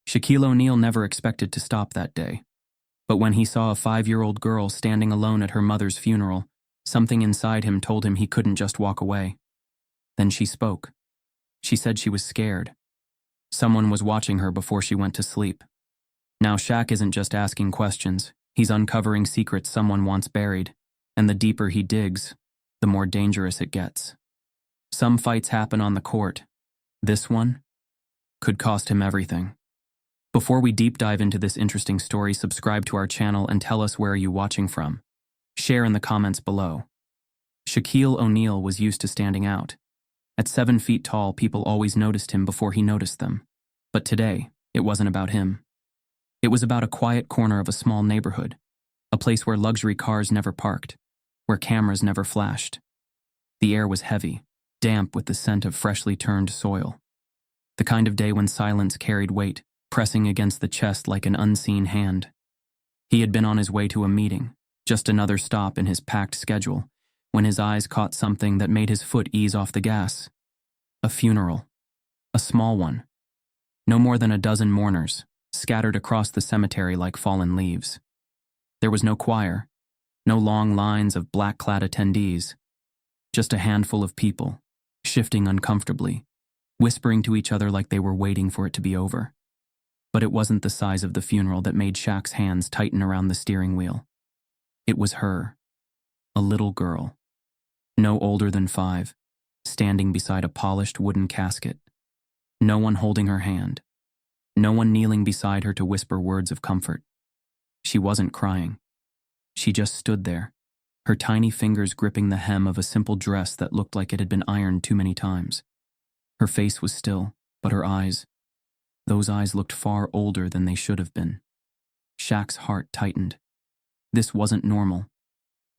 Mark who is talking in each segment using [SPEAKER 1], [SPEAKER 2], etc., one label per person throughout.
[SPEAKER 1] Shaquille O'Neal never expected to stop that day. But when he saw a 5-year-old girl standing alone at her mother's funeral, something inside him told him he couldn't just walk away. Then she spoke. She said she was scared. Someone was watching her before she went to sleep. Now Shaq isn't just asking questions, he's uncovering secrets someone wants buried, and the deeper he digs, the more dangerous it gets. Some fights happen on the court. This one could cost him everything. Before we deep dive into this interesting story, subscribe to our channel and tell us where you watching from. Share in the comments below. Shaquille O'Neal was used to standing out. At 7 feet tall, people always noticed him before he noticed them. But today, it wasn't about him. It was about a quiet corner of a small neighborhood, a place where luxury cars never parked, where cameras never flashed. The air was heavy, damp with the scent of freshly turned soil. The kind of day when silence carried weight, pressing against the chest like an unseen hand. He had been on his way to a meeting, just another stop in his packed schedule, when his eyes caught something that made his foot ease off the gas. A funeral. A small one. No more than a dozen mourners, scattered across the cemetery like fallen leaves. There was no choir, no long lines of black-clad attendees, just a handful of people, shifting uncomfortably, whispering to each other like they were waiting for it to be over. But it wasn't the size of the funeral that made Shaq's hands tighten around the steering wheel. It was her, a little girl, no older than 5, standing beside a polished wooden casket. No one holding her hand. No one kneeling beside her to whisper words of comfort. She wasn't crying. She just stood there, her tiny fingers gripping the hem of a simple dress that looked like it had been ironed too many times. Her face was still, but her eyes, those eyes looked far older than they should have been. Shaq's heart tightened. This wasn't normal.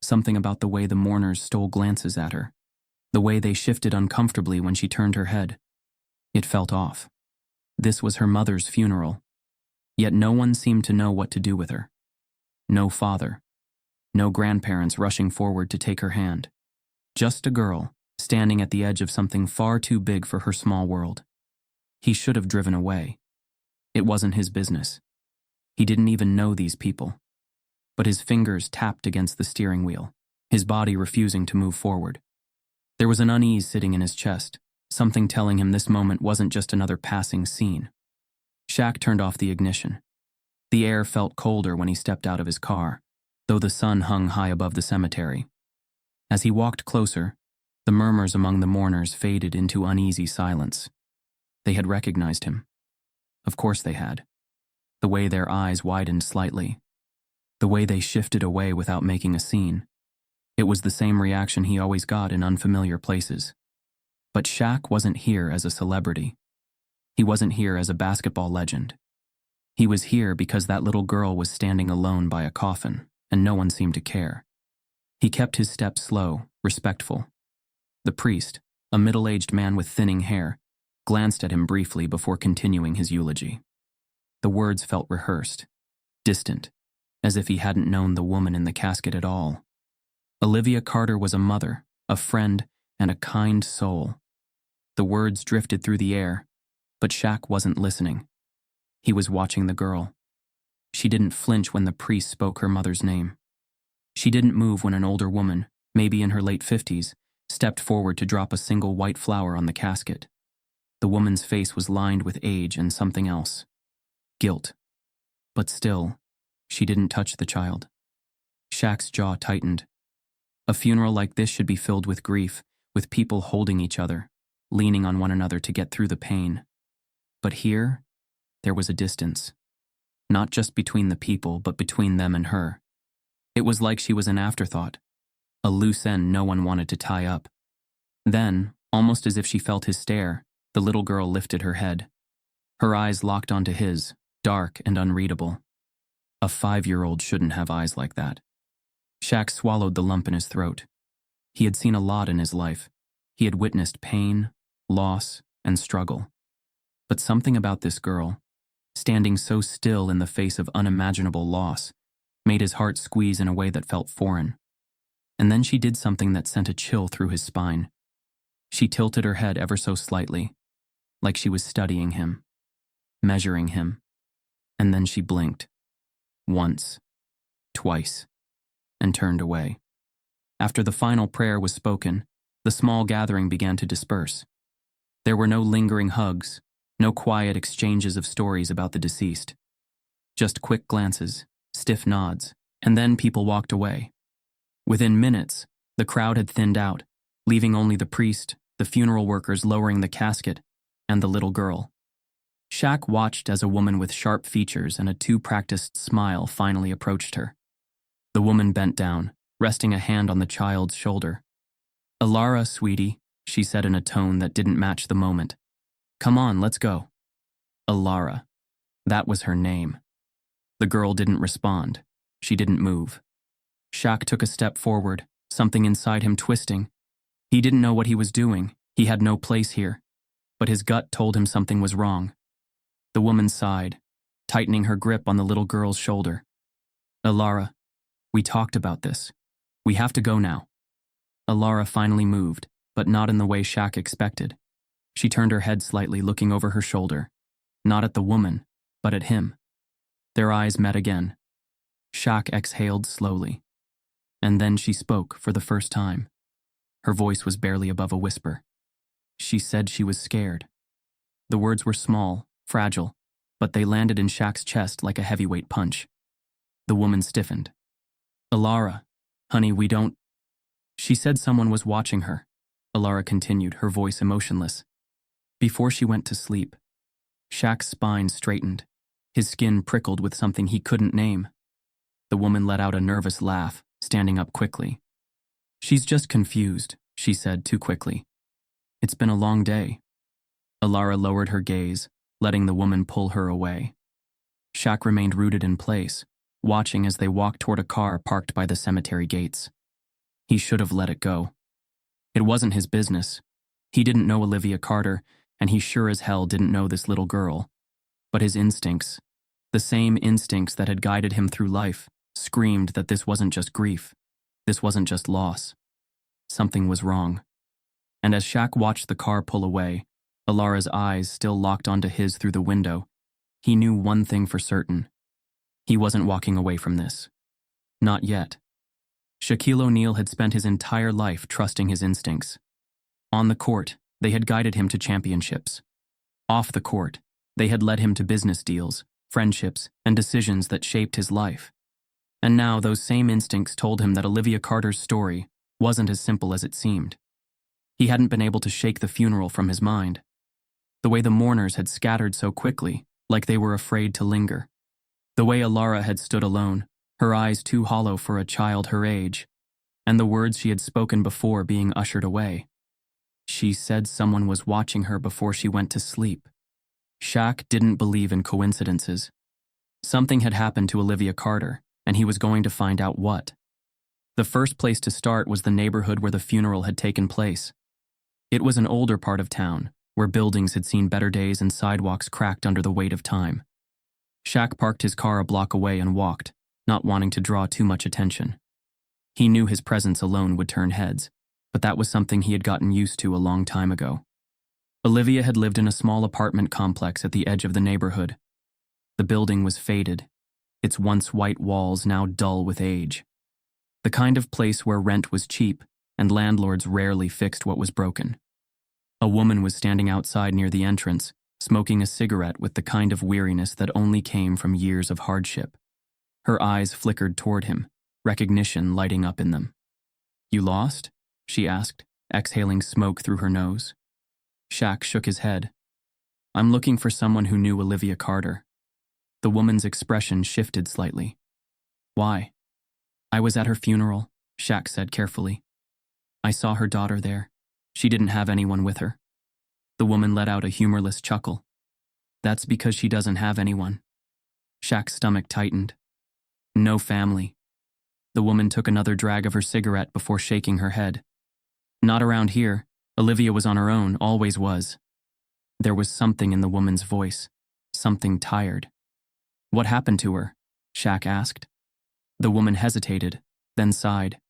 [SPEAKER 1] Something about the way the mourners stole glances at her, the way they shifted uncomfortably when she turned her head. It felt off. This was her mother's funeral, yet no one seemed to know what to do with her. No father, no grandparents rushing forward to take her hand. Just a girl, standing at the edge of something far too big for her small world. He should have driven away. It wasn't his business. He didn't even know these people. But his fingers tapped against the steering wheel, his body refusing to move forward. There was an unease sitting in his chest, something telling him this moment wasn't just another passing scene. Shaq turned off the ignition. The air felt colder when he stepped out of his car, though the sun hung high above the cemetery. As he walked closer, the murmurs among the mourners faded into uneasy silence. They had recognized him. Of course they had. The way their eyes widened slightly. The way they shifted away without making a scene. It was the same reaction he always got in unfamiliar places. But Shaq wasn't here as a celebrity. He wasn't here as a basketball legend. He was here because that little girl was standing alone by a coffin, and no one seemed to care. He kept his steps slow, respectful. The priest, a middle-aged man with thinning hair, glanced at him briefly before continuing his eulogy. The words felt rehearsed, distant, as if he hadn't known the woman in the casket at all. Olivia Carter was a mother, a friend, and a kind soul. The words drifted through the air, but Shaq wasn't listening. He was watching the girl. She didn't flinch when the priest spoke her mother's name. She didn't move when an older woman, maybe in her late 50s, stepped forward to drop a single white flower on the casket. The woman's face was lined with age and something else. Guilt. But still, she didn't touch the child. Shaq's jaw tightened. A funeral like this should be filled with grief, with people holding each other, leaning on one another to get through the pain. But here, there was a distance. Not just between the people, but between them and her. It was like she was an afterthought, a loose end no one wanted to tie up. Then, almost as if she felt his stare, the little girl lifted her head. Her eyes locked onto his, dark and unreadable. A 5-year-old shouldn't have eyes like that. Shaq swallowed the lump in his throat. He had seen a lot in his life. He had witnessed pain, loss, and struggle. But something about this girl, standing so still in the face of unimaginable loss, made his heart squeeze in a way that felt foreign. And then she did something that sent a chill through his spine. She tilted her head ever so slightly, like she was studying him, measuring him, and then she blinked. Once, twice, and turned away. After the final prayer was spoken, the small gathering began to disperse. There were no lingering hugs, no quiet exchanges of stories about the deceased. Just quick glances, stiff nods, and then people walked away. Within minutes, the crowd had thinned out, leaving only the priest, the funeral workers lowering the casket, and the little girl. Shaq watched as a woman with sharp features and a too-practiced smile finally approached her. The woman bent down, resting a hand on the child's shoulder. "Alara, sweetie," she said in a tone that didn't match the moment. "Come on, let's go." Alara. That was her name. The girl didn't respond. She didn't move. Shaq took a step forward, something inside him twisting. He didn't know what he was doing. He had no place here. But his gut told him something was wrong. The woman sighed, tightening her grip on the little girl's shoulder. "Alara, we talked about this. We have to go now." Alara finally moved, but not in the way Shaq expected. She turned her head slightly, looking over her shoulder. Not at the woman, but at him. Their eyes met again. Shaq exhaled slowly. And then she spoke for the first time. Her voice was barely above a whisper. She said she was scared. The words were small, fragile, but they landed in Shaq's chest like a heavyweight punch. The woman stiffened. "Alara, honey, we don't..." She said someone was watching her. Alara continued, her voice emotionless. "Before she went to sleep." Shaq's spine straightened. His skin prickled with something he couldn't name. The woman let out a nervous laugh, standing up quickly. "She's just confused," she said too quickly. "It's been a long day." Alara lowered her gaze, letting the woman pull her away. Shaq remained rooted in place, watching as they walked toward a car parked by the cemetery gates. He should have let it go. It wasn't his business. He didn't know Olivia Carter, and he sure as hell didn't know this little girl. But his instincts, the same instincts that had guided him through life, screamed that this wasn't just grief. This wasn't just loss. Something was wrong. And as Shaq watched the car pull away, Alara's eyes still locked onto his through the window, he knew one thing for certain. He wasn't walking away from this. Not yet. Shaquille O'Neal had spent his entire life trusting his instincts. On the court, they had guided him to championships. Off the court, they had led him to business deals, friendships, and decisions that shaped his life. And now those same instincts told him that Olivia Carter's story wasn't as simple as it seemed. He hadn't been able to shake the funeral from his mind. The way the mourners had scattered so quickly, like they were afraid to linger. The way Alara had stood alone, her eyes too hollow for a child her age, and the words she had spoken before being ushered away. She said someone was watching her before she went to sleep. Shaq didn't believe in coincidences. Something had happened to Olivia Carter, and he was going to find out what. The first place to start was the neighborhood where the funeral had taken place. It was an older part of town, where buildings had seen better days and sidewalks cracked under the weight of time. Shaq parked his car a block away and walked, not wanting to draw too much attention. He knew his presence alone would turn heads, but that was something he had gotten used to a long time ago. Olivia had lived in a small apartment complex at the edge of the neighborhood. The building was faded, its once white walls now dull with age. The kind of place where rent was cheap and landlords rarely fixed what was broken. A woman was standing outside near the entrance, smoking a cigarette with the kind of weariness that only came from years of hardship. Her eyes flickered toward him, recognition lighting up in them. "You lost?" she asked, exhaling smoke through her nose. Shaq shook his head. "I'm looking for someone who knew Olivia Carter." The woman's expression shifted slightly. "Why?" "I was at her funeral," Shaq said carefully. "I saw her daughter there. She didn't have anyone with her." The woman let out a humorless chuckle. "That's because she doesn't have anyone." Shaq's stomach tightened. "No family." The woman took another drag of her cigarette before shaking her head. "Not around here. Olivia was on her own, always was." There was something in the woman's voice, something tired. "What happened to her?" Shaq asked. The woman hesitated, then sighed.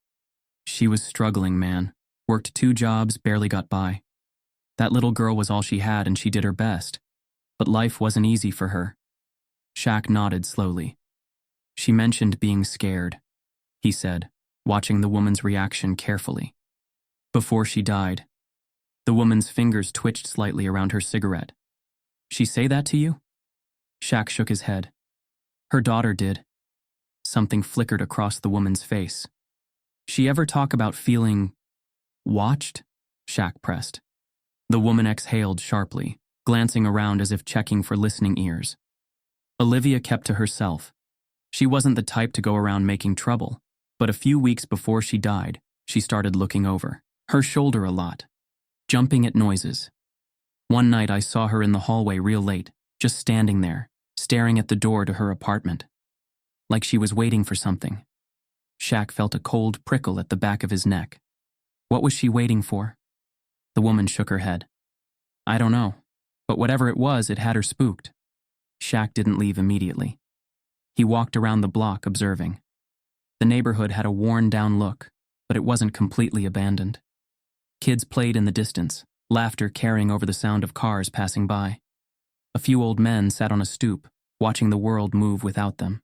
[SPEAKER 1] "She was struggling, man. Worked 2 jobs, barely got by. That little girl was all she had and she did her best. But life wasn't easy for her." Shaq nodded slowly. She mentioned being scared, he said, watching the woman's reaction carefully. Before she died, the woman's fingers twitched slightly around her cigarette. She say that to you? Shaq shook his head. Her daughter did. Something flickered across the woman's face. She ever talk about feeling watched? Shaq pressed. The woman exhaled sharply, glancing around as if checking for listening ears. Olivia kept to herself. She wasn't the type to go around making trouble, but a few weeks before she died, she started looking over her shoulder a lot, jumping at noises. One night I saw her in the hallway real late, just standing there, staring at the door to her apartment, like she was waiting for something. Shaq felt a cold prickle at the back of his neck. What was she waiting for? The woman shook her head. I don't know, but whatever it was, it had her spooked. Shaq didn't leave immediately. He walked around the block observing. The neighborhood had a worn-down look, but it wasn't completely abandoned. Kids played in the distance, laughter carrying over the sound of cars passing by. A few old men sat on a stoop, watching the world move without them.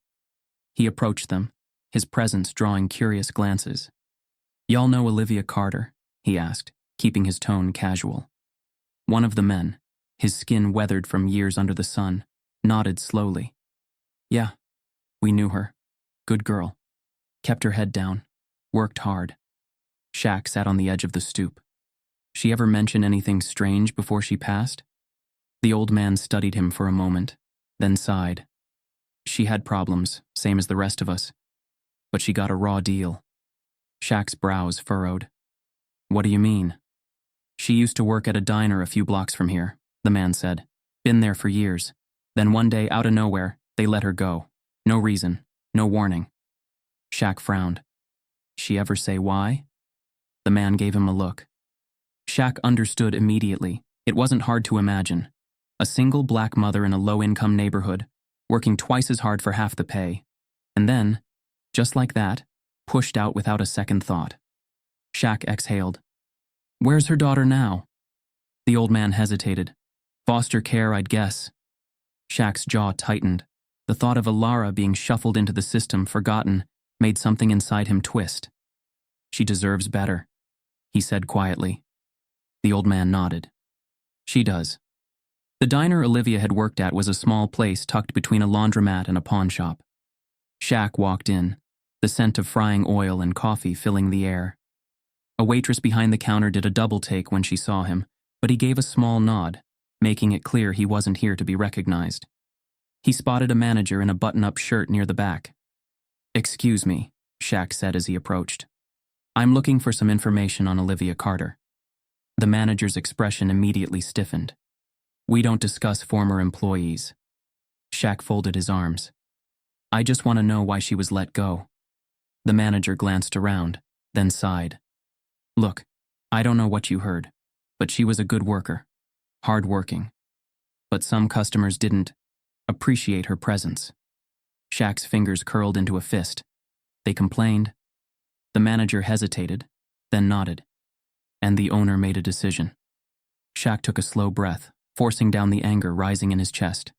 [SPEAKER 1] He approached them, his presence drawing curious glances. Y'all know Olivia Carter? He asked, keeping his tone casual. One of the men, his skin weathered from years under the sun, nodded slowly. Yeah, we knew her. Good girl. Kept her head down. Worked hard. Shaq sat on the edge of the stoop. She ever mention anything strange before she passed? The old man studied him for a moment, then sighed. She had problems, same as the rest of us. But she got a raw deal. Shaq's brows furrowed. What do you mean? She used to work at a diner a few blocks from here, the man said. Been there for years. Then one day, out of nowhere, they let her go. No reason, no warning. Shaq frowned. She ever say why? The man gave him a look. Shaq understood immediately. It wasn't hard to imagine. A single black mother in a low-income neighborhood, working twice as hard for half the pay. And then, just like that, pushed out without a second thought. Shaq exhaled. Where's her daughter now? The old man hesitated. Foster care, I'd guess. Shaq's jaw tightened. The thought of Alara being shuffled into the system, forgotten, made something inside him twist. She deserves better, he said quietly. The old man nodded. She does. The diner Olivia had worked at was a small place tucked between a laundromat and a pawn shop. Shaq walked in, the scent of frying oil and coffee filling the air. A waitress behind the counter did a double take when she saw him, but he gave a small nod, making it clear he wasn't here to be recognized. He spotted a manager in a button-up shirt near the back. Excuse me, Shaq said as he approached. I'm looking for some information on Olivia Carter. The manager's expression immediately stiffened. We don't discuss former employees. Shaq folded his arms. I just want to know why she was let go. The manager glanced around, then sighed. Look, I don't know what you heard, but she was a good worker, hard-working. But some customers didn't appreciate her presence. Shaq's fingers curled into a fist. They complained. The manager hesitated, then nodded. And the owner made a decision. Shaq took a slow breath, forcing down the anger rising in his chest.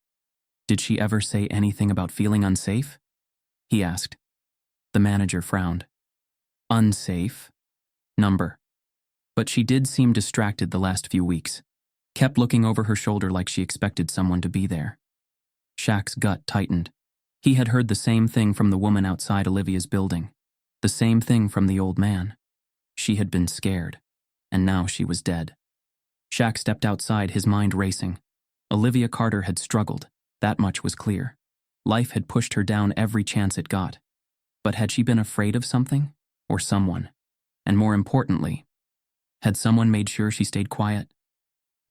[SPEAKER 1] Did she ever say anything about feeling unsafe? He asked. The manager frowned. Unsafe? Number. But she did seem distracted the last few weeks. Kept looking over her shoulder like she expected someone to be there. Shaq's gut tightened. He had heard the same thing from the woman outside Olivia's building. The same thing from the old man. She had been scared, and now she was dead. Shaq stepped outside, his mind racing. Olivia Carter had struggled, that much was clear. Life had pushed her down every chance it got. But had she been afraid of something, or someone? And more importantly, had someone made sure she stayed quiet?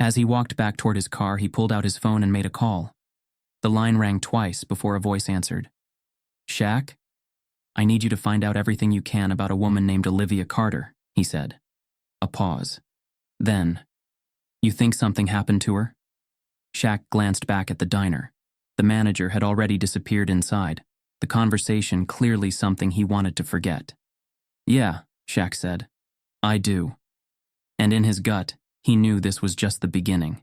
[SPEAKER 1] As he walked back toward his car, he pulled out his phone and made a call. The line rang twice before a voice answered. Shaq? I need you to find out everything you can about a woman named Olivia Carter, he said. A pause. Then, you think something happened to her? Shaq glanced back at the diner. The manager had already disappeared inside, the conversation clearly something he wanted to forget. Yeah, Shaq said. I do. And in his gut, he knew this was just the beginning.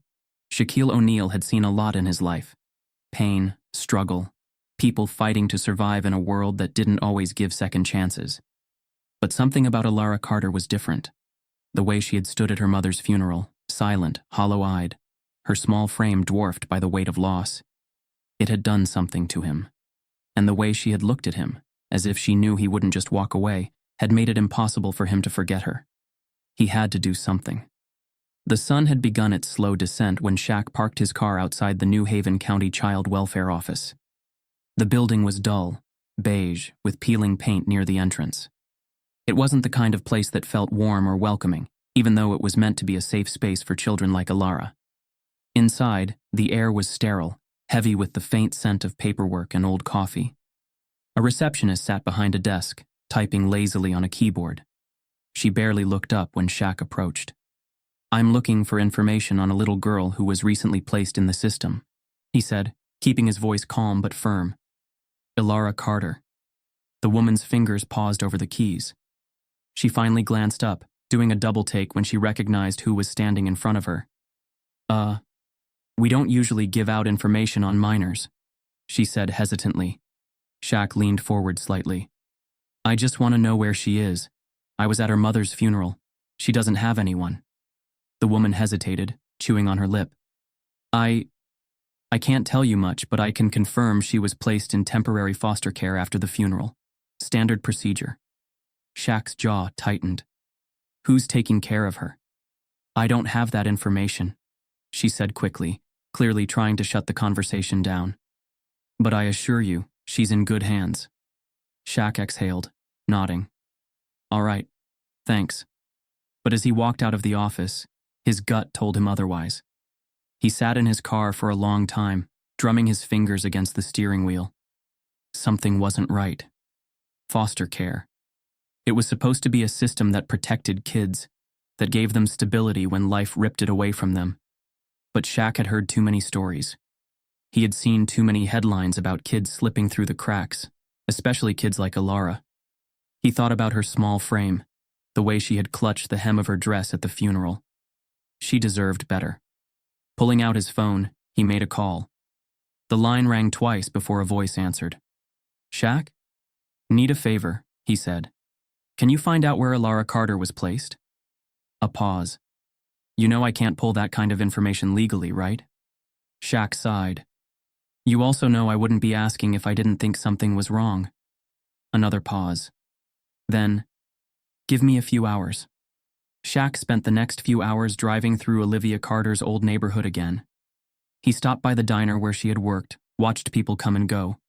[SPEAKER 1] Shaquille O'Neal had seen a lot in his life. Pain, struggle, people fighting to survive in a world that didn't always give second chances. But something about Alara Carter was different. The way she had stood at her mother's funeral, silent, hollow-eyed, her small frame dwarfed by the weight of loss. It had done something to him. And the way she had looked at him, as if she knew he wouldn't just walk away, had made it impossible for him to forget her. He had to do something. The sun had begun its slow descent when Shaq parked his car outside the New Haven County Child Welfare Office. The building was dull, beige, with peeling paint near the entrance. It wasn't the kind of place that felt warm or welcoming, even though it was meant to be a safe space for children like Alara. Inside, the air was sterile, heavy with the faint scent of paperwork and old coffee. A receptionist sat behind a desk, typing lazily on a keyboard. She barely looked up when Shaq approached. "I'm looking for information on a little girl who was recently placed in the system," he said, keeping his voice calm but firm. "Alara Carter." The woman's fingers paused over the keys. She finally glanced up, doing a double take when she recognized who was standing in front of her. We don't usually give out information on minors," she said hesitantly. Shaq leaned forward slightly. "I just want to know where she is. I was at her mother's funeral. She doesn't have anyone." The woman hesitated, chewing on her lip. I can't tell you much, but I can confirm she was placed in temporary foster care after the funeral. Standard procedure." Shaq's jaw tightened. "Who's taking care of her?" "I don't have that information," she said quickly, clearly trying to shut the conversation down. "But I assure you, she's in good hands." Shaq exhaled, nodding. "All right, thanks." But as he walked out of the office, his gut told him otherwise. He sat in his car for a long time, drumming his fingers against the steering wheel. Something wasn't right. Foster care. It was supposed to be a system that protected kids, that gave them stability when life ripped it away from them. But Shaq had heard too many stories. He had seen too many headlines about kids slipping through the cracks, especially kids like Alara. He thought about her small frame, the way she had clutched the hem of her dress at the funeral. She deserved better. Pulling out his phone, he made a call. The line rang twice before a voice answered. "Shaq? Need a favor," he said. "Can you find out where Alara Carter was placed?" A pause. "You know I can't pull that kind of information legally, right?" Shaq sighed. "You also know I wouldn't be asking if I didn't think something was wrong." Another pause. Then, "Give me a few hours." Shaq spent the next few hours driving through Olivia Carter's old neighborhood again. He stopped by the diner where she had worked, watched people come and go.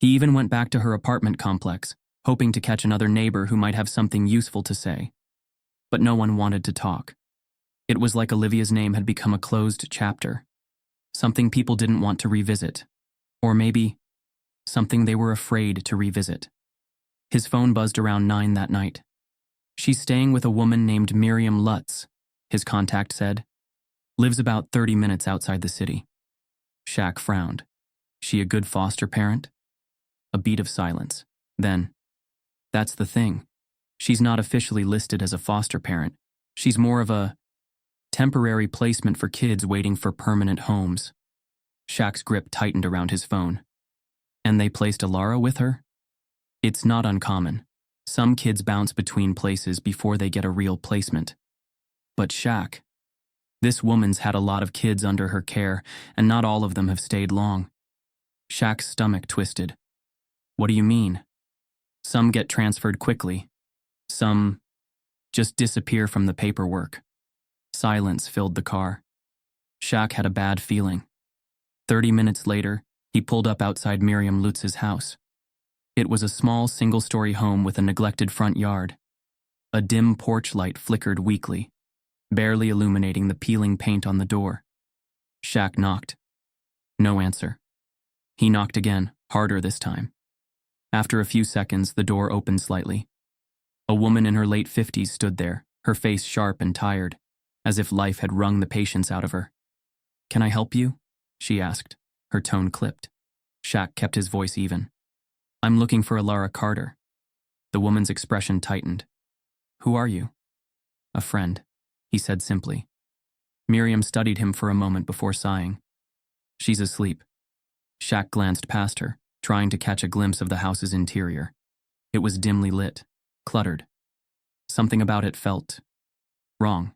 [SPEAKER 1] He even went back to her apartment complex, hoping to catch another neighbor who might have something useful to say. But no one wanted to talk. It was like Olivia's name had become a closed chapter. Something people didn't want to revisit. Or maybe, something they were afraid to revisit. His phone buzzed around 9 that night. "She's staying with a woman named Miriam Lutz," his contact said. "Lives about 30 minutes outside the city." Shaq frowned. "She a good foster parent?" A beat of silence. Then, "That's the thing. She's not officially listed as a foster parent. She's more of a temporary placement for kids waiting for permanent homes." Shaq's grip tightened around his phone. "And they placed Alara with her?" "It's not uncommon. Some kids bounce between places before they get a real placement." "But Shaq, this woman's had a lot of kids under her care, and not all of them have stayed long." Shaq's stomach twisted. "What do you mean?" "Some get transferred quickly. Some just disappear from the paperwork." Silence filled the car. Shaq had a bad feeling. 30 minutes later, he pulled up outside Miriam Lutz's house. It was a small single-story home with a neglected front yard. A dim porch light flickered weakly, barely illuminating the peeling paint on the door. Shaq knocked. No answer. He knocked again, harder this time. After a few seconds, the door opened slightly. A woman in her late 50s stood there, her face sharp and tired, as if life had wrung the patience out of her. "Can I help you?" she asked, her tone clipped. Shaq kept his voice even. "I'm looking for Alara Carter." The woman's expression tightened. "Who are you?" "A friend," he said simply. Miriam studied him for a moment before sighing. "She's asleep." Shaq glanced past her, trying to catch a glimpse of the house's interior. It was dimly lit, cluttered. Something about it felt wrong.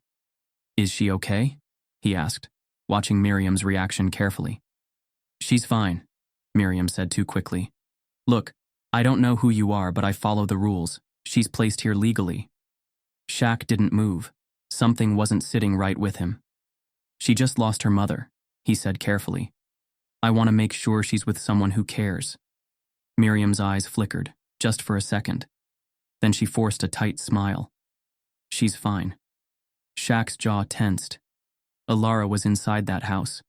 [SPEAKER 1] "Is she okay?" he asked, watching Miriam's reaction carefully. "She's fine," Miriam said too quickly. "Look, I don't know who you are, but I follow the rules. She's placed here legally." Shaq didn't move. Something wasn't sitting right with him. "She just lost her mother," he said carefully. "I want to make sure she's with someone who cares." Miriam's eyes flickered, just for a second. Then she forced a tight smile. "She's fine." Shaq's jaw tensed. Alara was inside that house.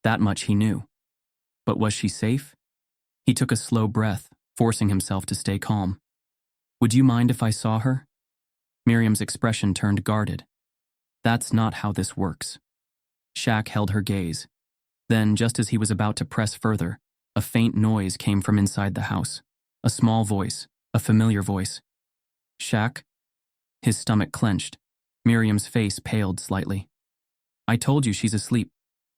[SPEAKER 1] That much he knew. But was she safe? He took a slow breath, forcing himself to stay calm. "Would you mind if I saw her?" Miriam's expression turned guarded. "That's not how this works." Shaq held her gaze. Then, just as he was about to press further, a faint noise came from inside the house. A small voice, a familiar voice. "Shaq?" His stomach clenched. Miriam's face paled slightly. "I told you she's asleep,"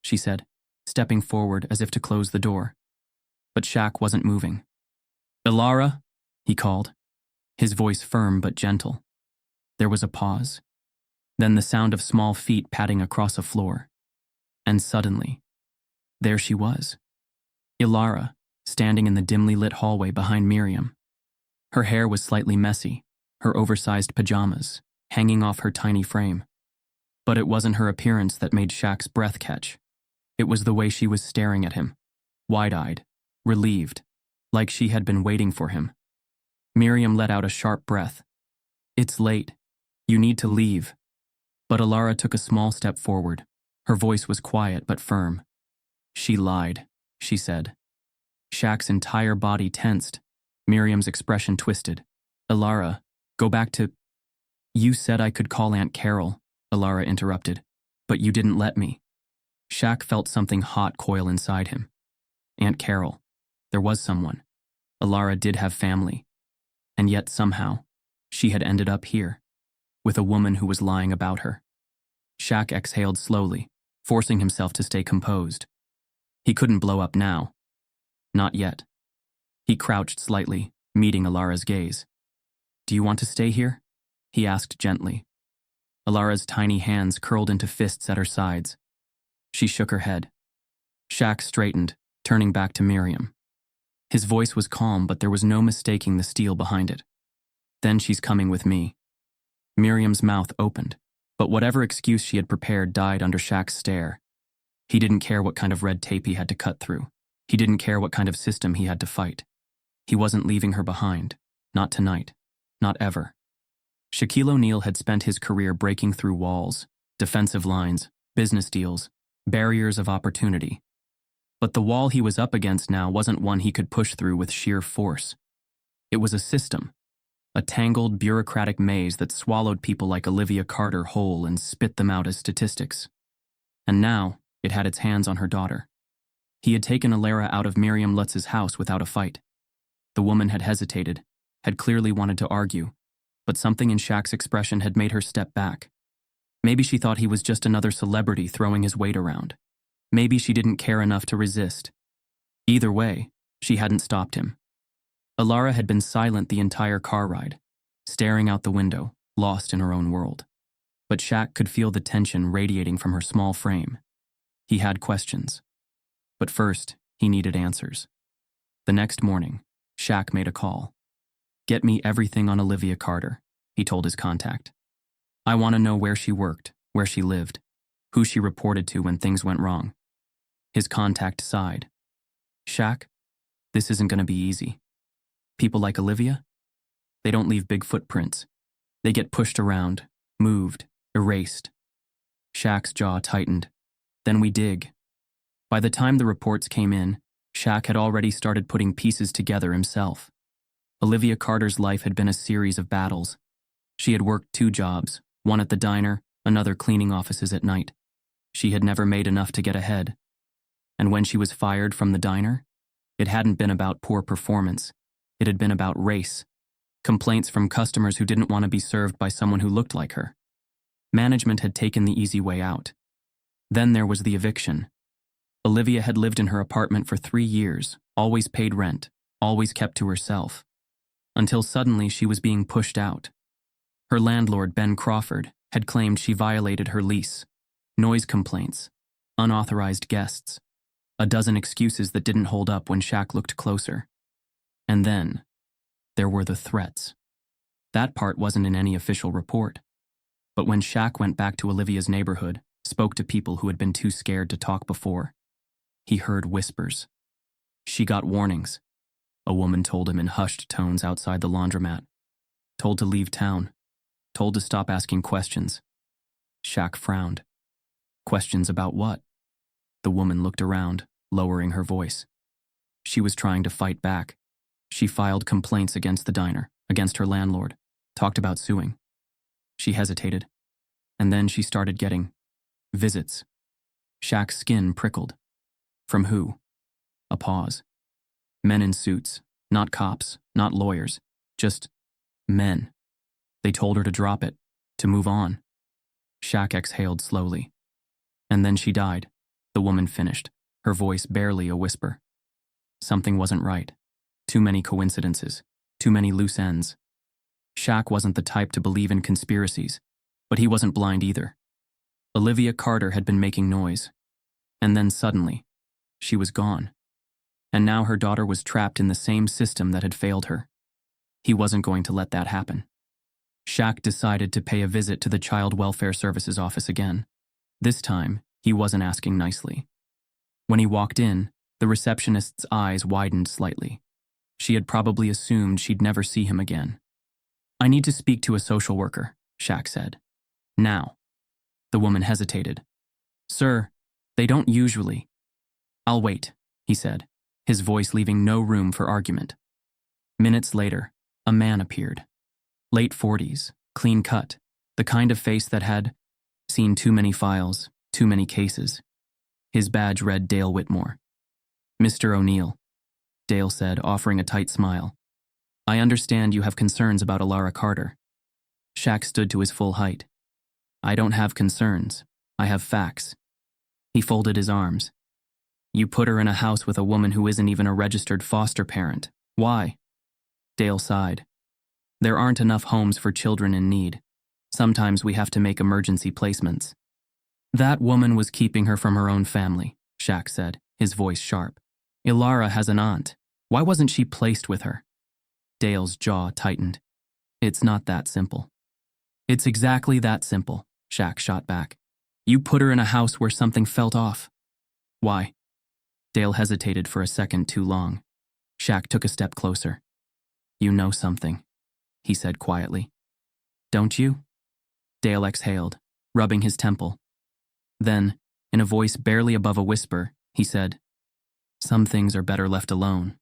[SPEAKER 1] she said, stepping forward as if to close the door. But Shaq wasn't moving. "Alara?" he called, his voice firm but gentle. There was a pause. Then the sound of small feet padding across a floor. And suddenly, there she was. Alara, standing in the dimly lit hallway behind Miriam. Her hair was slightly messy, her oversized pajamas hanging off her tiny frame. But it wasn't her appearance that made Shaq's breath catch. It was the way she was staring at him, wide-eyed, relieved, like she had been waiting for him. Miriam let out a sharp breath. "It's late. You need to leave." But Alara took a small step forward. Her voice was quiet but firm. "She lied," she said. Shaq's entire body tensed. Miriam's expression twisted. "Alara, go back to—" "You said I could call Aunt Carol," Alara interrupted, "but you didn't let me." Shaq felt something hot coil inside him. Aunt Carol. There was someone. Alara did have family. And yet somehow, she had ended up here, with a woman who was lying about her. Shaq exhaled slowly, forcing himself to stay composed. He couldn't blow up now. Not yet. He crouched slightly, meeting Alara's gaze. "Do you want to stay here?" he asked gently. Alara's tiny hands curled into fists at her sides. She shook her head. Shaq straightened, turning back to Miriam. His voice was calm, but there was no mistaking the steel behind it. "Then she's coming with me." Miriam's mouth opened, but whatever excuse she had prepared died under Shaq's stare. He didn't care what kind of red tape he had to cut through. He didn't care what kind of system he had to fight. He wasn't leaving her behind. Not tonight. Not ever. Shaquille O'Neal had spent his career breaking through walls, defensive lines, business deals, barriers of opportunity. But the wall he was up against now wasn't one he could push through with sheer force. It was a system, a tangled bureaucratic maze that swallowed people like Olivia Carter whole and spit them out as statistics. And now, it had its hands on her daughter. He had taken Alara out of Miriam Lutz's house without a fight. The woman had hesitated, had clearly wanted to argue, but something in Shaq's expression had made her step back. Maybe she thought he was just another celebrity throwing his weight around. Maybe she didn't care enough to resist. Either way, she hadn't stopped him. Alara had been silent the entire car ride, staring out the window, lost in her own world. But Shaq could feel the tension radiating from her small frame. He had questions. But first, he needed answers. The next morning, Shaq made a call. "Get me everything on Olivia Carter," he told his contact. "I want to know where she worked, where she lived, who she reported to when things went wrong." His contact sighed. "Shaq, this isn't going to be easy. People like Olivia? They don't leave big footprints. They get pushed around, moved, erased." Shaq's jaw tightened. "Then we dig." By the time the reports came in, Shaq had already started putting pieces together himself. Olivia Carter's life had been a series of battles. She had worked 2 jobs, one at the diner, another cleaning offices at night. She had never made enough to get ahead. And when she was fired from the diner, it hadn't been about poor performance. It had been about race. Complaints from customers who didn't want to be served by someone who looked like her. Management had taken the easy way out. Then there was the eviction. Olivia had lived in her apartment for 3 years, always paid rent, always kept to herself, until suddenly she was being pushed out. Her landlord, Ben Crawford, had claimed she violated her lease. Noise complaints, unauthorized guests, a dozen excuses that didn't hold up when Shaq looked closer. And then, there were the threats. That part wasn't in any official report. But when Shaq went back to Olivia's neighborhood, spoke to people who had been too scared to talk before, he heard whispers. She got warnings. A woman told him in hushed tones outside the laundromat. Told to leave town. Told to stop asking questions. Shaq frowned. Questions about what? The woman looked around, lowering her voice. She was trying to fight back. She filed complaints against the diner, against her landlord, talked about suing. She hesitated, and then she started getting visits. Shaq's skin prickled. From who? A pause. Men in suits, not cops, not lawyers, just men. They told her to drop it, to move on. Shaq exhaled slowly. And then she died, the woman finished, her voice barely a whisper. Something wasn't right. Too many coincidences, too many loose ends. Shaq wasn't the type to believe in conspiracies, but he wasn't blind either. Olivia Carter had been making noise. And then suddenly, she was gone. And now her daughter was trapped in the same system that had failed her. He wasn't going to let that happen. Shaq decided to pay a visit to the Child Welfare Services office again. This time, he wasn't asking nicely. When he walked in, the receptionist's eyes widened slightly. She had probably assumed she'd never see him again. "I need to speak to a social worker," Shaq said. "Now." The woman hesitated. "Sir, they don't usually." "I'll wait," he said, his voice leaving no room for argument. Minutes later, a man appeared. Late 40s, clean cut, the kind of face that had seen too many files, too many cases. His badge read Dale Whitmore. "Mr. O'Neal," Dale said, offering a tight smile. "I understand you have concerns about Alara Carter." Shaq stood to his full height. "I don't have concerns. I have facts." He folded his arms. "You put her in a house with a woman who isn't even a registered foster parent. Why?" Dale sighed. "There aren't enough homes for children in need. Sometimes we have to make emergency placements." "That woman was keeping her from her own family," Shaq said, his voice sharp. "Alara has an aunt. Why wasn't she placed with her?" Dale's jaw tightened. "It's not that simple." "It's exactly that simple," Shaq shot back. "You put her in a house where something felt off." "Why?" Dale hesitated for a second too long. Shaq took a step closer. "You know something," he said quietly. "Don't you?" Dale exhaled, rubbing his temple. Then, in a voice barely above a whisper, he said, "Some things are better left alone."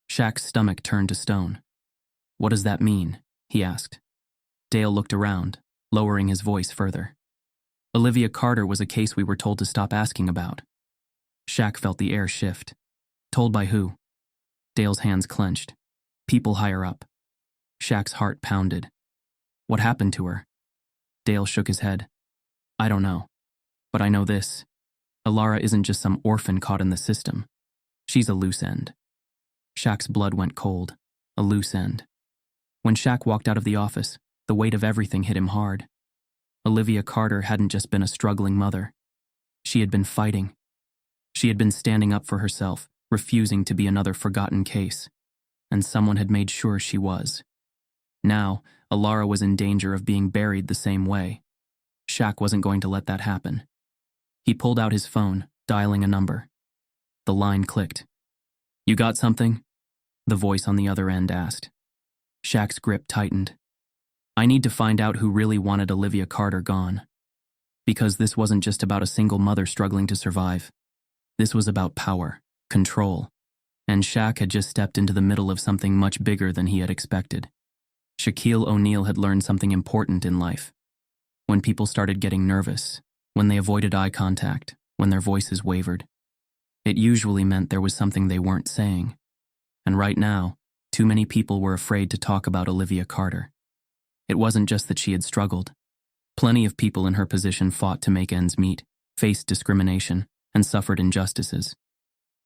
[SPEAKER 1] Shaq's stomach turned to stone. "What does that mean?" he asked. Dale looked around, lowering his voice further. "Olivia Carter was a case we were told to stop asking about." Shaq felt the air shift. "Told by who?" Dale's hands clenched. "People higher up." Shaq's heart pounded. "What happened to her?" Dale shook his head. "I don't know. But I know this. Alara isn't just some orphan caught in the system. She's a loose end." Shaq's blood went cold. A loose end. When Shaq walked out of the office, the weight of everything hit him hard. Olivia Carter hadn't just been a struggling mother. She had been fighting. She had been standing up for herself, refusing to be another forgotten case. And someone had made sure she was. Now, Alara was in danger of being buried the same way. Shaq wasn't going to let that happen. He pulled out his phone, dialing a number. The line clicked. "You got something?" the voice on the other end asked. Shaq's grip tightened. "I need to find out who really wanted Olivia Carter gone. Because this wasn't just about a single mother struggling to survive. This was about power, control. And Shaq had just stepped into the middle of something much bigger than he had expected. Shaquille O'Neal had learned something important in life. When people started getting nervous, when they avoided eye contact, when their voices wavered, it usually meant there was something they weren't saying. And right now, too many people were afraid to talk about Olivia Carter. It wasn't just that she had struggled. Plenty of people in her position fought to make ends meet, faced discrimination, and suffered injustices.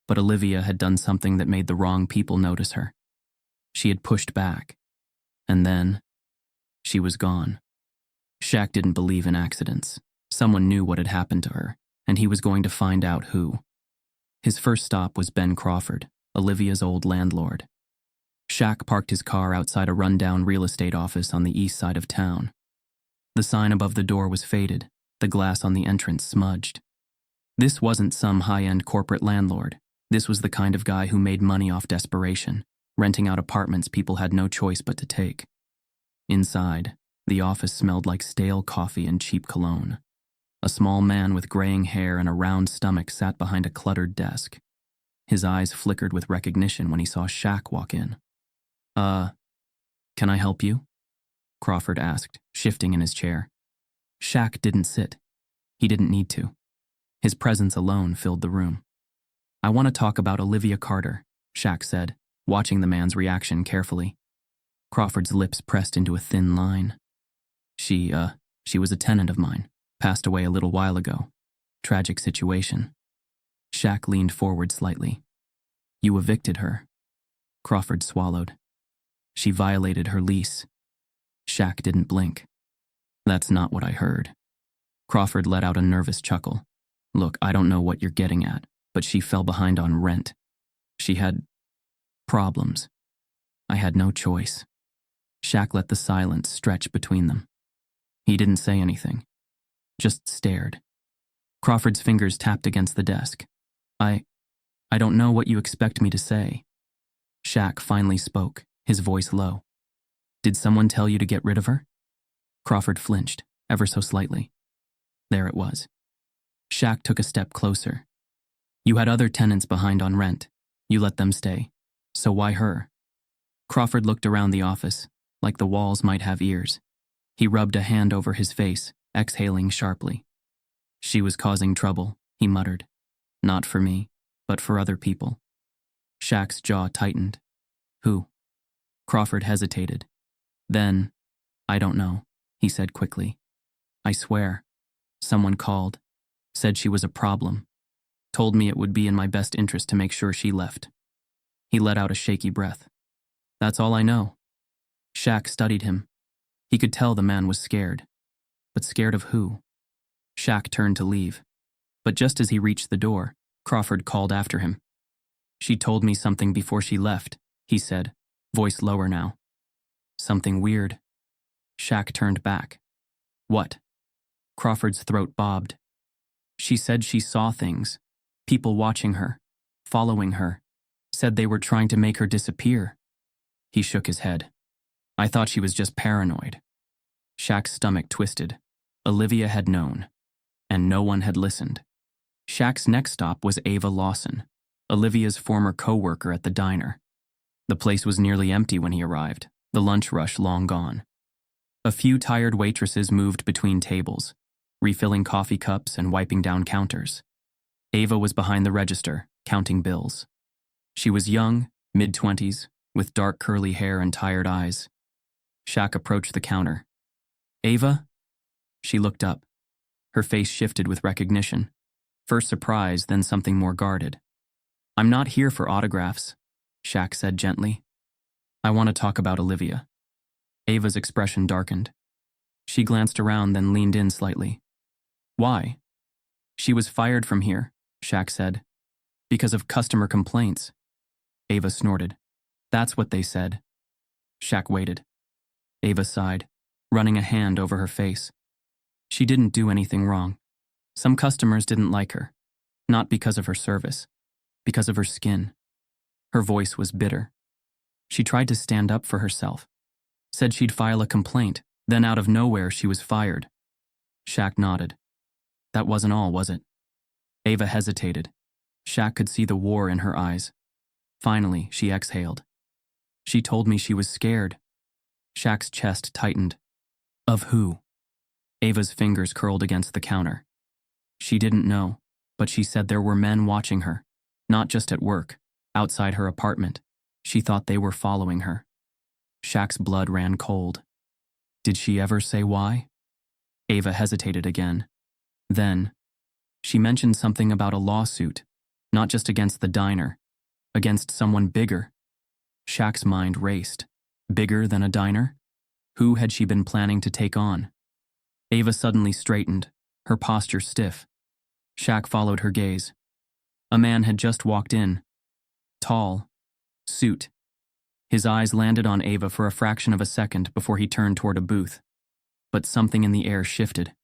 [SPEAKER 1] But Olivia had done something that made the wrong people notice her. She had pushed back, and then she was gone. Shaq didn't believe in accidents. Someone knew what had happened to her, and he was going to find out who. His first stop was Ben Crawford, Olivia's old landlord. Shaq parked his car outside a rundown real estate office on the east side of town. The sign above the door was faded, the glass on the entrance smudged. This wasn't some high-end corporate landlord. This was the kind of guy who made money off desperation, renting out apartments people had no choice but to take. Inside, the office smelled like stale coffee and cheap cologne. A small man with graying hair and a round stomach sat behind a cluttered desk. His eyes flickered with recognition when he saw Shaq walk in. Can I help you?" Crawford asked, shifting in his chair. Shaq didn't sit. He didn't need to. His presence alone filled the room. "I want to talk about Olivia Carter," Shaq said, watching the man's reaction carefully. Crawford's lips pressed into a thin line. She was a tenant of mine, passed away a little while ago. Tragic situation." Shaq leaned forward slightly. "You evicted her." Crawford swallowed. "She violated her lease." Shaq didn't blink. "That's not what I heard." Crawford let out a nervous chuckle. "Look, I don't know what you're getting at, but she fell behind on rent. She had problems. I had no choice." Shaq let the silence stretch between them. He didn't say anything, just stared. Crawford's fingers tapped against the desk. I don't know what you expect me to say." Shaq finally spoke, his voice low. "Did someone tell you to get rid of her?" Crawford flinched, ever so slightly. There it was. Shaq took a step closer. "You had other tenants behind on rent. You let them stay. So why her?" Crawford looked around the office, like the walls might have ears. He rubbed a hand over his face, exhaling sharply. "She was causing trouble," he muttered. "Not for me, but for other people." Shaq's jaw tightened. "Who?" Crawford hesitated. Then, "I don't know," he said quickly. "I swear. Someone called, said she was a problem, told me it would be in my best interest to make sure she left." He let out a shaky breath. "That's all I know." Shaq studied him. He could tell the man was scared. But scared of who? Shaq turned to leave. But just as he reached the door, Crawford called after him. "She told me something before she left," he said, voice lower now. "Something weird." Shaq turned back. "What?" Crawford's throat bobbed. "She said she saw things. People watching her, following her. Said they were trying to make her disappear." He shook his head. "I thought she was just paranoid." Shaq's stomach twisted. Olivia had known, and no one had listened. Shaq's next stop was Ava Lawson, Olivia's former co-worker at the diner. The place was nearly empty when he arrived, the lunch rush long gone. A few tired waitresses moved between tables, refilling coffee cups and wiping down counters. Ava was behind the register, counting bills. She was young, mid-20s, with dark curly hair and tired eyes. Shaq approached the counter. "Ava?" She looked up. Her face shifted with recognition. First surprise, then something more guarded. "I'm not here for autographs," Shaq said gently. "I want to talk about Olivia." Ava's expression darkened. She glanced around, then leaned in slightly. "Why?" "She was fired from here," Shaq said. "Because of customer complaints." Ava snorted. "That's what they said." Shaq waited. Ava sighed, running a hand over her face. She didn't do anything wrong. Some customers didn't like her, not because of her service, because of her skin. Her voice was bitter. She tried to stand up for herself, said she'd file a complaint, then out of nowhere she was fired. Shaq nodded. "That wasn't all, was it?" Ava hesitated. Shaq could see the war in her eyes. Finally, she exhaled. "She told me she was scared." Shaq's chest tightened. "Of who?" Ava's fingers curled against the counter. She didn't know, but she said there were men watching her, not just at work, outside her apartment. She thought they were following her. Shaq's blood ran cold. "Did she ever say why?" Ava hesitated again. Then, She mentioned something about a lawsuit, not just against the diner, against someone bigger. Shaq's mind raced. Bigger than a diner? Who had she been planning to take on? Ava suddenly straightened, her posture stiff. Shaq followed her gaze. A man had just walked in. Tall. Suit. His eyes landed on Ava for a fraction of a second before he turned toward a booth. But something in the air shifted.